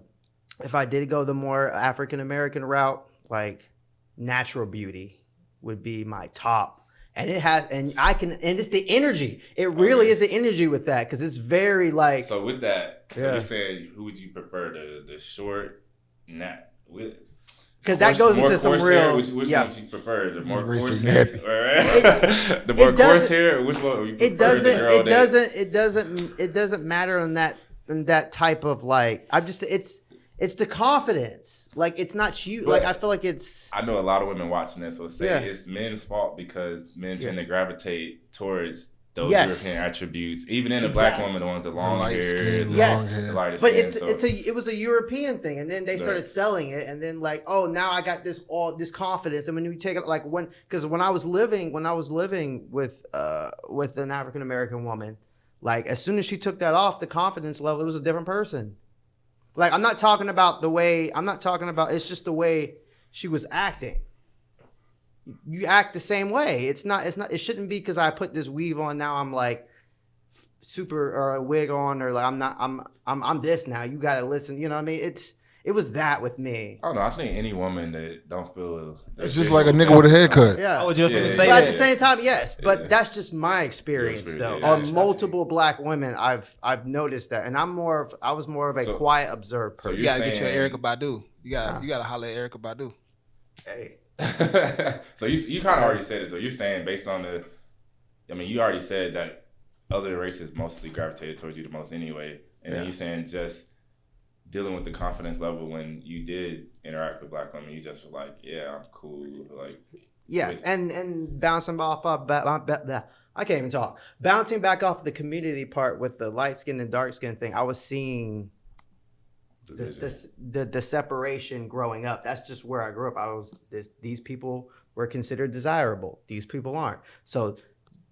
more African American route, like natural beauty would be my top. And it's the energy. It really is the energy with that, because it's very like. So with that, you're saying, who would you prefer, the short, because that goes into some real. Which one would you prefer? The more coarse hair, the more coarse hair. Which one would you prefer? It doesn't matter in that type of like. It's the confidence. Like it's not you. Like I feel like it's. I know a lot of women watching this will say it's men's fault, because men tend to gravitate towards those European attributes, even in a black woman, the ones with long hair, lighter but skin, it was a European thing, and then they started selling it, and then like, oh, now I got this confidence, and when you take it like when I was living with an African American woman, like as soon as she took that off, the confidence level, it was a different person. Like I'm not talking about it's just the way she was acting. You act the same way. It shouldn't be because I put this weave on now I'm like super or a wig on or like I'm this now. You gotta listen. You know what I mean? It was that with me. I don't know. I think any woman that don't feel It's just like a nigga with a haircut. Yeah. I was just finna say But that. at the same time, yes. But that's just my experience, though. Yeah, On multiple black women, I've noticed that, and I was more of a quiet, observed person. You gotta get your Erica Badu. You gotta holler at Erica Badu. Hey. So you kind of already said it. So you're saying based on you already said that other races mostly gravitated towards you the most anyway, and then you're saying just dealing with the confidence level when you did interact with black women, you just were like, yeah, I'm cool. Like, yes, and bouncing off of I can't even talk. Bouncing back off the community part with the light skin and dark skin thing, I was seeing the separation growing up. That's just where I grew up. These people were considered desirable. These people aren't. So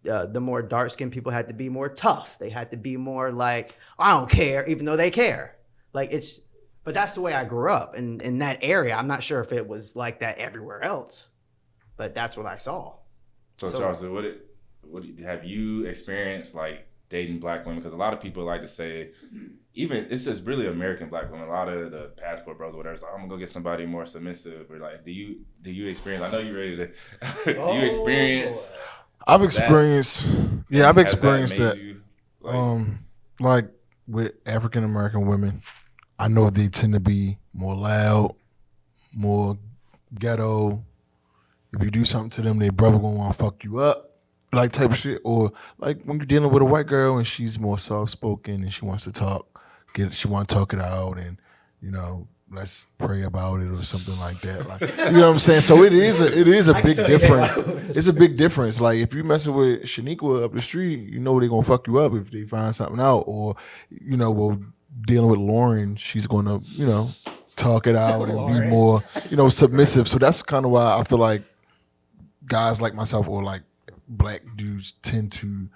the more dark skinned people had to be more tough. They had to be more like, I don't care, even though they care. Like but that's the way I grew up in that area. I'm not sure if it was like that everywhere else, but that's what I saw. So Charles, what have you experienced like dating black women? Because a lot of people like to say, even it's just really American black women. A lot of the passport bros, or whatever, it's like, I'm gonna go get somebody more submissive. Or like, do you experience? I know you're ready to. Do you experience? I've experienced. Yeah, I've experienced that. Like with African American women, I know they tend to be more loud, more ghetto. If you do something to them, their brother gonna want to fuck you up, like type of shit. Or like when you're dealing with a white girl and she's more soft spoken and she wants to talk, she want to talk it out, and let's pray about it or something like that. Like, you know what I'm saying? So it is a big difference. It's a big difference. Like if you messing with Shaniqua up the street, they're gonna fuck you up if they find something out. Or dealing with Lauren, she's gonna talk it out and be more submissive. So that's kind of why I feel like guys like myself or like black dudes tend to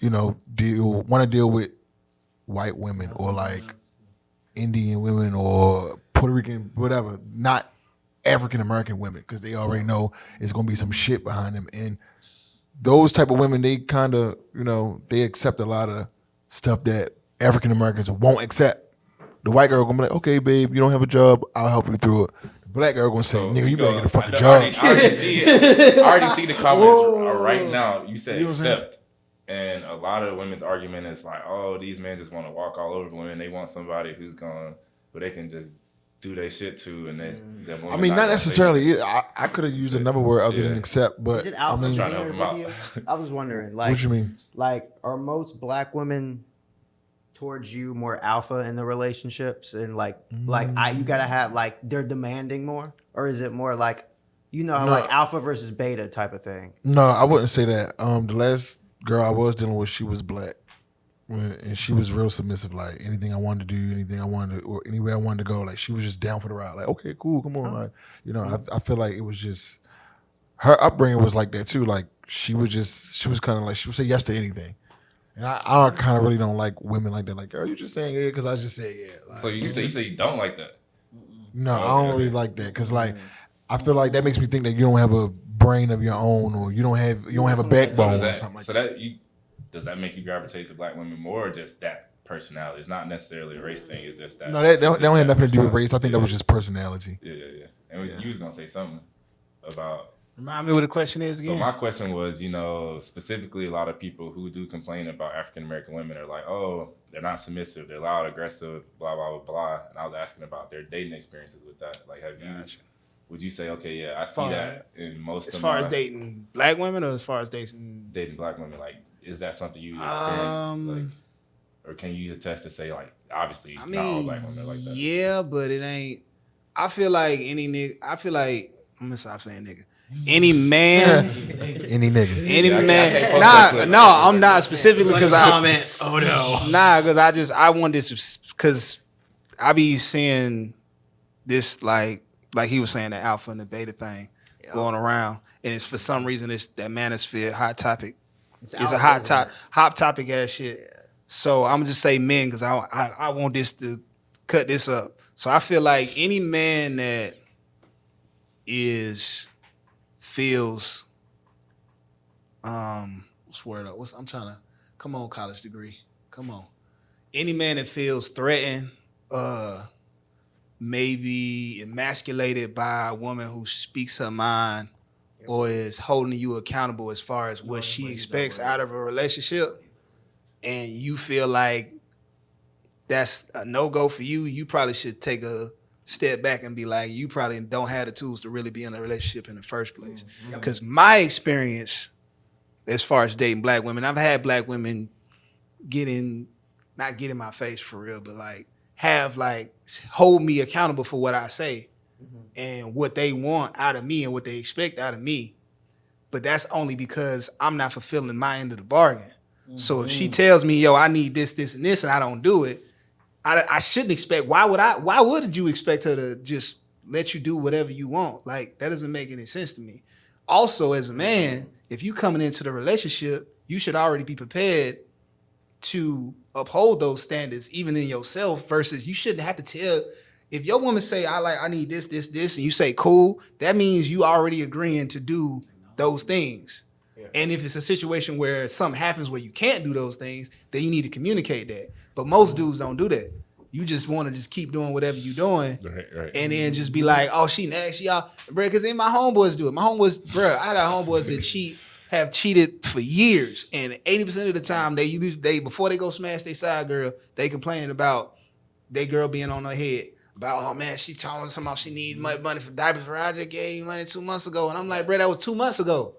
want to deal with white women or like Indian women or Puerto Rican, whatever, not African American women, because they already know it's gonna be some shit behind them. And those type of women, they kind of, they accept a lot of stuff that African Americans won't accept. The white girl gonna be like, okay, babe, you don't have a job, I'll help you through it. The black girl gonna say, nigga, you better get a fucking job. I already see it. I already see the comments right now. You said accept. And a lot of women's argument is like, oh, these men just want to walk all over women. They want somebody who's going, but they can just do their shit too. And I mean, not necessarily. I could have used another word other than accept, but is it alpha I'm trying to help him out. I was wondering, like, what you mean? Like, are most black women towards you more alpha in the relationships, and you gotta have like they're demanding more, or is it more like like alpha versus beta type of thing? No, I wouldn't say that. The last girl I was dealing with, she was black, and she was real submissive. Like anything I wanted to do, anything I wanted to, or anywhere I wanted to go, like she was just down for the ride. Like, okay, cool, come on. Like, I feel like it was just her upbringing was like that too. Like she was kind of like she would say yes to anything. And I kind of really don't like women like that. Like, girl, you just saying yeah because I just say yeah. Like, so you say you don't like that? No, I don't really like that because like I feel like that makes me think that you don't have a brain of your own, or you don't have a backbone or something like that. Does that make you gravitate to black women more, or just that personality? It's not necessarily a race thing. It's just that. No, that don't have nothing to do with race. I think that was just personality. Yeah. And you was gonna say something about. Remind me what the question is again. So my question was, specifically a lot of people who do complain about African American women are like, oh, they're not submissive, they're loud, aggressive, blah, blah, blah, blah. And I was asking about their dating experiences with that. Like, would you say, okay, yeah, I see that in most as far as dating black women, or as far as dating black women, like, is that something you experience? Like, or can you attest to say, like, obviously not all black women are like that? Yeah, but it ain't. I feel like I'm gonna stop saying nigga. Any man, any nigga, any man. I'm not specifically because comments. Oh no, because I want this because I be seeing this like he was saying, the alpha and the beta thing going around, and it's for some reason it's that manosphere hot topic. It's a hot topic ass shit. Yeah. So I'm gonna just say men because I want this to cut this up. So I feel like any man that feels I'm trying to Come on, college degree. Come on. Any man that feels threatened, maybe emasculated by a woman who speaks her mind or is holding you accountable as far as what she expects out of a relationship, and you feel like that's a no-go for you, you probably should take a step back and be like, you probably don't have the tools to really be in a relationship in the first place. Because my experience as far as dating black women, I've had black women not get in my face for real, but like have like hold me accountable for what I say and what they want out of me and what they expect out of me. But that's only because I'm not fulfilling my end of the bargain. So if she tells me, yo, I need this, this, and this, and I don't do it, I shouldn't expect. Why would you expect her to just let you do whatever you want? Like, that doesn't make any sense to me. Also, as a man, if you coming into the relationship, you should already be prepared to uphold those standards, even in yourself, versus you shouldn't have to tell. If your woman say, I need this, this, this, and you say, cool, that means you already agreeing to do those things. And if it's a situation where something happens where you can't do those things, then you need to communicate that. But most dudes don't do that. You just want to just keep doing whatever you're doing, Right. and then just be like, oh, she nasty, y'all, bro. Because then my homeboys do it. My homeboys, bro, I got homeboys that have cheated for years, and 80% of the time they before they go smash their side girl, they complaining about their girl being on her head. About, oh man, she talking about she need money for diapers. I just gave you money 2 months ago, and I'm like, bro, that was 2 months ago.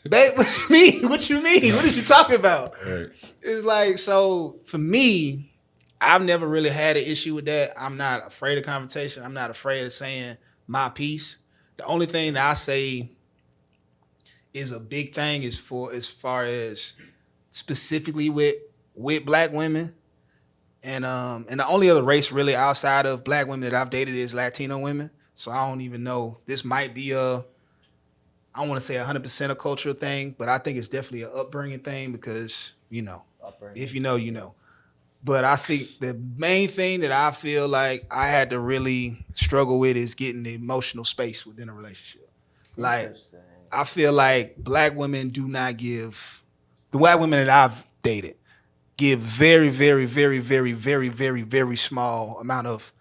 Babe, what you mean? What you mean? What is you talking about? Right. It's like, so for me, I've never really had an issue with that. I'm not afraid of confrontation. I'm not afraid of saying my piece. The only thing that I say is a big thing is for as far as specifically with black women. And the only other race really outside of black women that I've dated is Latino women. So I don't even know. This might be I don't want to say 100% a cultural thing, but I think it's definitely an upbringing thing because, if you know, you know. But I think the main thing that I feel like I had to really struggle with is getting the emotional space within a relationship. Like, I feel like black women do not give, the white women that I've dated, give very, very, very, very, very, very, very small amount of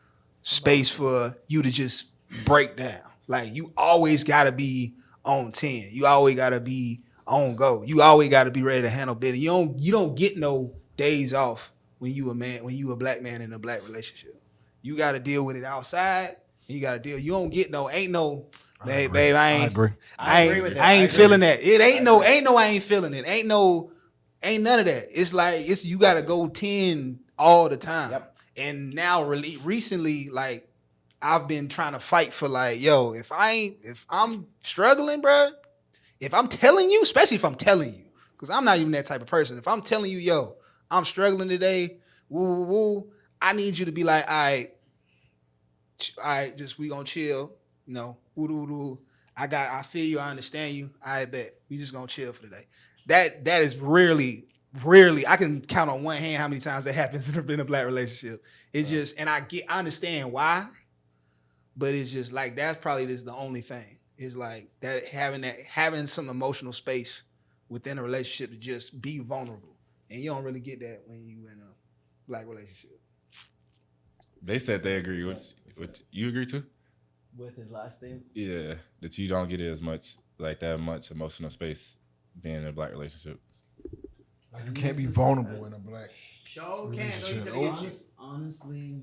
space for you to just break down. Like, you always got to be on 10. You always got to be on go. You always got to be ready to handle business. You don't get no days off when you a black man in a black relationship. You got to deal with it outside. And you got to deal. You don't get ain't no, babe, I agree. I ain't feeling that. It ain't no I ain't feeling it. Ain't none of that. It's like, you got to go 10 all the time. Yep. And now recently, like, I've been trying to fight for like, yo, if I'm struggling, bro, if I'm telling you, especially if I'm telling you, because I'm not even that type of person. If I'm telling you, yo, I'm struggling today, I need you to be like, all right, just we gonna chill, I feel you, I understand you, I bet we just gonna chill for today. That is rarely, I can count on one hand how many times that happens in a black relationship. It's just, and I understand why. But it's just like, that's probably just the only thing. It's like that having some emotional space within a relationship to just be vulnerable. And you don't really get that when you in a black relationship. They said they agree. What you agree to? With his last statement? Yeah, that you don't get it as much, like that much emotional space being in a black relationship. Like, you can't be vulnerable in a black relationship. Honestly,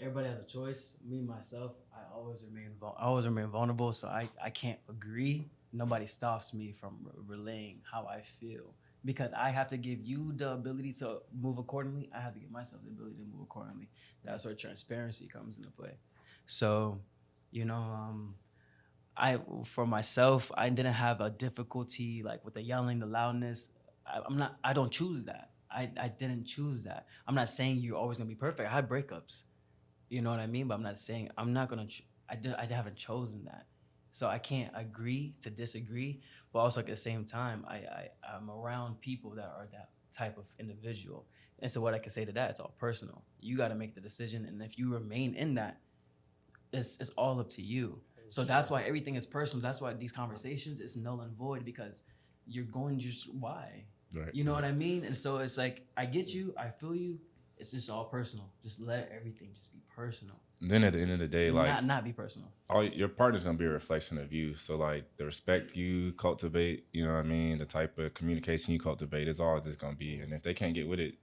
everybody has a choice. Me, myself, I always remain vulnerable, so I can't agree. Nobody stops me from relaying how I feel. Because I have to give you the ability to move accordingly. I have to give myself the ability to move accordingly. That's where transparency comes into play. So, for myself, I didn't have a difficulty like with the yelling, the loudness. I don't choose that. I didn't choose that. I'm not saying you're always gonna be perfect. I had breakups. You know what I mean? But I'm not saying I'm not gonna. I haven't chosen that, so I can't agree to disagree. But also at the same time, I'm around people that are that type of individual, and so what I can say to that, it's all personal. You got to make the decision, and if you remain in that, it's all up to you. So that's why everything is personal. That's why these conversations is null and void, because you're going just why? Right. You know what I mean? And so it's like, I get you, I feel you. It's just all personal. Just let everything just be personal. And then at the end of the day, like not be personal. all your partner's gonna be a reflection of you. So like the respect you cultivate, you know what I mean, the type of communication you cultivate is all just gonna be. And if they can't get with it,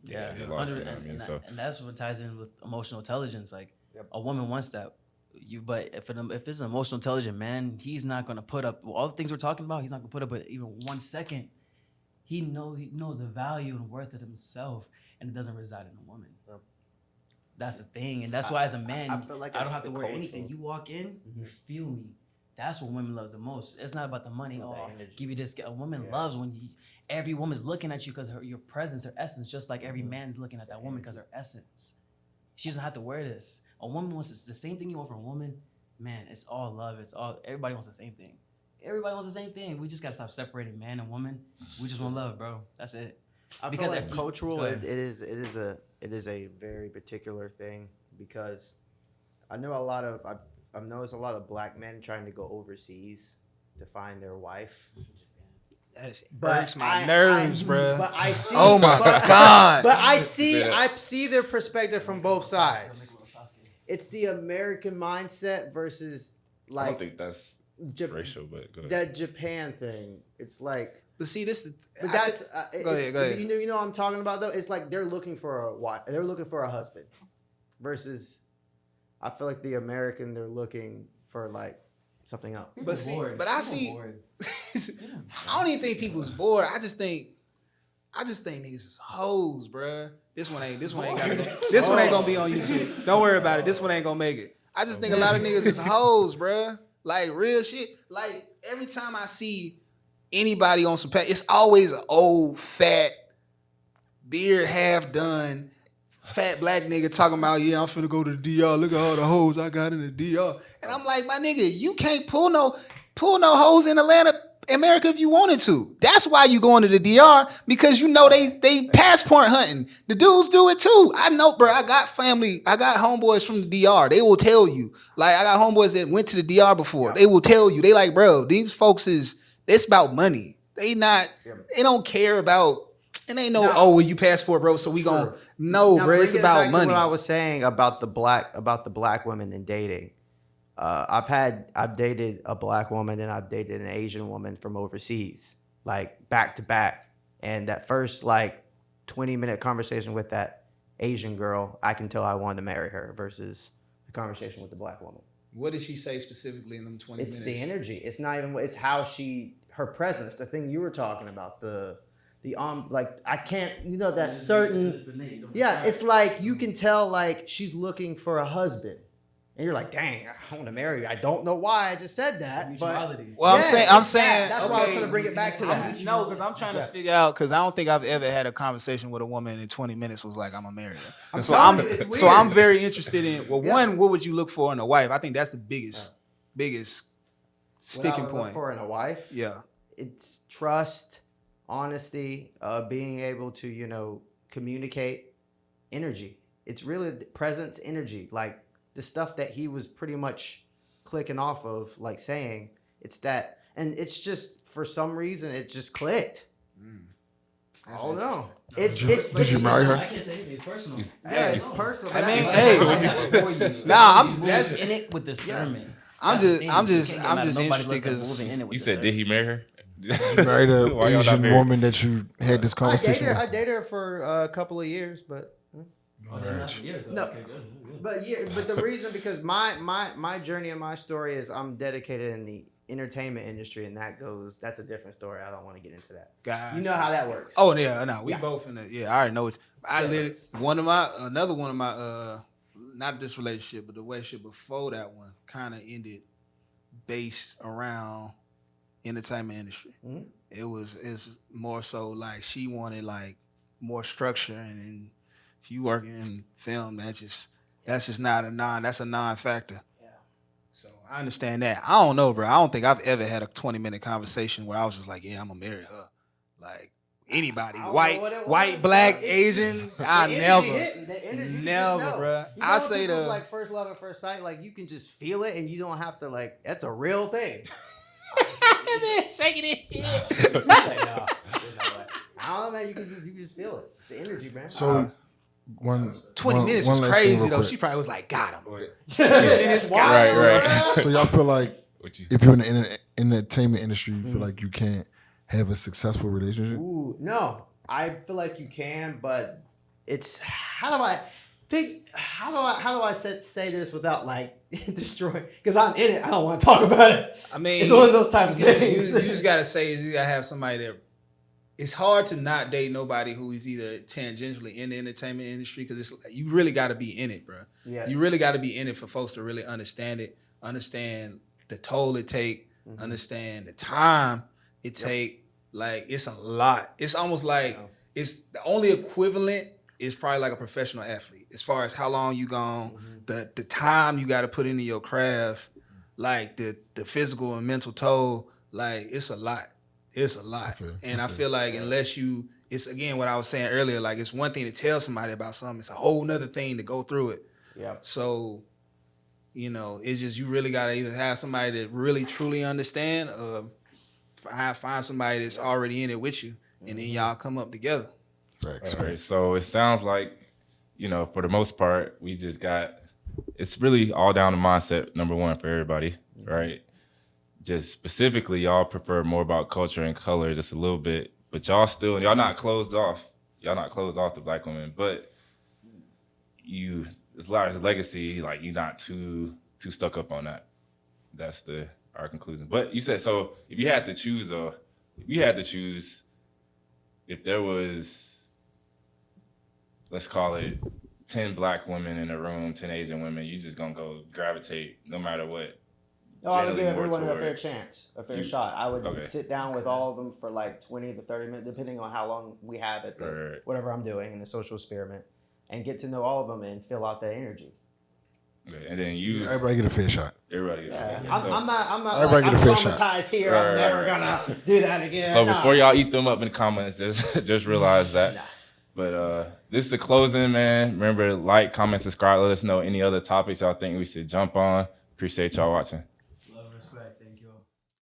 Yeah, you're lost, 100, you know what I mean? So and that's what ties in with emotional intelligence. Like a woman wants that, but if it's an emotional intelligent man, he's not gonna put up all the things we're talking about. He's not gonna put up with even 1 second. He knows the value and worth of himself, and it doesn't reside in a woman. That's the thing, and that's why as a man, I feel like I don't it's have to the wear culture. anything. You walk in, you feel me. That's what women loves the most. It's not about the money. The Oh, energy. give you this. A woman loves when every woman's looking at you because your presence, her essence, just like every man's looking at that woman because her essence. She doesn't have to wear this. A woman wants the same thing you want from a woman. Man, it's all love. Everybody wants the same thing. Everybody wants the same thing. We just gotta stop separating man and woman. We just want love, bro. That's it. I Because feel like if you- cultural, go ahead. it is a very particular thing because I know I've noticed a lot of black men trying to go overseas to find their wife. That shit But breaks my I- nerves, bro. But I see. Oh my but- God. But I see their perspective from both sides. Sasuke. It's the American mindset versus I don't like think that's Jap- racial, but go ahead. that Japan thing. It's like. But see, this. But that's Go ahead. You know what I'm talking about though. It's like they're looking for a wife. They're looking for a husband, versus I feel like the American they're looking for like something else. But see, bored. but I People see. bored. I don't even think people's bored. I just think niggas is hoes, bruh. This one ain't gonna be on YouTube. Don't worry about it. This one ain't gonna make it. I just think a lot of niggas is hoes, bruh. Like real shit. Like every time I see anybody on some it's always an old, fat, beard half done, fat black nigga talking about, yeah, I'm finna go to the DR. Look at all the hoes I got in the DR. And I'm like, my nigga, you can't pull no hoes in America if you wanted to. That's why you going to the DR, because you know they passport hunting. The dudes do it too. I know, bro. I got homeboys from the DR. They will tell you. Like, I got homeboys that went to the DR before. They will tell you. They like, bro, these folks it's about money. They don't care about, it ain't well, you passport, bro, so we gon' Now, bro, it's bring it about back to money. what I was saying about the black women and dating. I've dated a black woman and I've dated an Asian woman from overseas, like back to back. And that first like 20-minute conversation with that Asian girl, I can tell I wanted to marry her versus the conversation with the black woman. What did she say specifically in them 20 It's minutes? the energy. It's not even. It's how her presence. The thing you were talking about. Like I can't. You know that certain. Yeah, it's like you can tell like she's looking for a husband, and you're like, dang, I want to marry you. I don't know why I just said that. But Well, yeah, I'm saying that's why I was trying to bring it back to that. No, because I'm trying to figure out, because I don't think I've ever had a conversation with a woman in 20 minutes was like, I'm gonna marry her. So I'm very interested in, one, what would you look for in a wife? I think that's the biggest sticking What I would look point. for in a wife. Yeah. It's trust, honesty, being able to communicate, energy. It's really presence, energy, like the stuff that he was pretty much clicking off of, like saying it's that, and it's just for some reason it just clicked. I don't know. Did you marry her? I can't say anything. It's personal. It's personal. I mean, hey, I'm in it with discernment. I'm That's the just thing. I'm You just can't get I'm mad at just nobody interested unless they're moving in because it with You said, did he marry her? You married an Why y'all not Asian married? woman that you had this conversation I with? dated her for a couple of years, but Marriage. No. But the reason, because my journey and my story is I'm dedicated in the entertainment industry, and that's a different story. I don't want to get into that. Gosh. You know how that works. Oh yeah, no, we Yeah. both in the I already know it's. I literally another one of my not this relationship, but the relationship before that one kind of ended based around entertainment industry. Mhm. It's more so like she wanted like more structure, and if you working in film, that's just not that's a non-factor. Yeah. So I understand that. I don't know, bro. I don't think I've ever had a 20-minute conversation where I was just like, yeah, I'm gonna marry her. Like anybody, I don't know white, what it was, white, black, but it's Asian, just- I the energy never, hit, the energy, you just never, know. bro. You know I when say people the like first love at first sight, like you can just feel it, and you don't have to like. That's a real thing. man shaking it. Like, no. I don't know, man. You can just feel it. It's the energy, man. So 20 minutes one was last crazy thing though. real She quick. probably was like, got him. 20 minutes, got him. Right. So y'all feel like What you? if you're in the entertainment industry, you feel like you can't have a successful relationship? Ooh, no. I feel like you can, but it's how do I say this without like destroying? Because I'm in it. I don't want to talk about it. I mean, It's one of those type of you things. just gotta say you gotta have somebody that. It's hard to not date nobody who is either tangentially in the entertainment industry because it's you really got to be in it, bro. Yeah. You really got to be in it for folks to really understand it, understand the toll it take, understand the time it take. Like it's a lot. It's almost like it's the only equivalent is probably like a professional athlete as far as how long you gone, the time you got to put into your craft, like the physical and mental toll. Like it's a lot. It's a lot. I feel like unless you, it's again what I was saying earlier, like it's one thing to tell somebody about something, it's a whole nother thing to go through it. Yeah. So, it's just you really gotta either have somebody that really truly understand or find somebody that's already in it with you and then y'all come up together. Facts. All right, so it sounds like, for the most part, we just got, it's really all down to mindset, number one, for everybody, right? Just specifically, y'all prefer more about culture and color just a little bit, but y'all not closed off. Y'all not closed off to black women, but as far as legacy, like you're not too stuck up on that. That's our conclusion. But you said, so if you had to choose, if there was, let's call it 10 black women in a room, 10 Asian women, you just gonna go gravitate no matter what. No, I would give Generally more everyone a fair towards- chance, a fair shot. I would Okay. sit down with all of them for like 20 to 30 minutes, depending on how long we have at Right. whatever I'm doing in the social experiment, and get to know all of them and fill out that energy. Okay, and then Everybody get a fair shot. everybody. Yeah, okay, I'm so- not Everybody like, get I'm a fair shot. traumatized here. Right, I'm never right. gonna do that again. So Nah. before y'all eat them up in the comments, just realize that. Nah. But this is the closing, man. Remember, like, comment, subscribe. Let us know any other topics y'all think we should jump on. Appreciate y'all watching.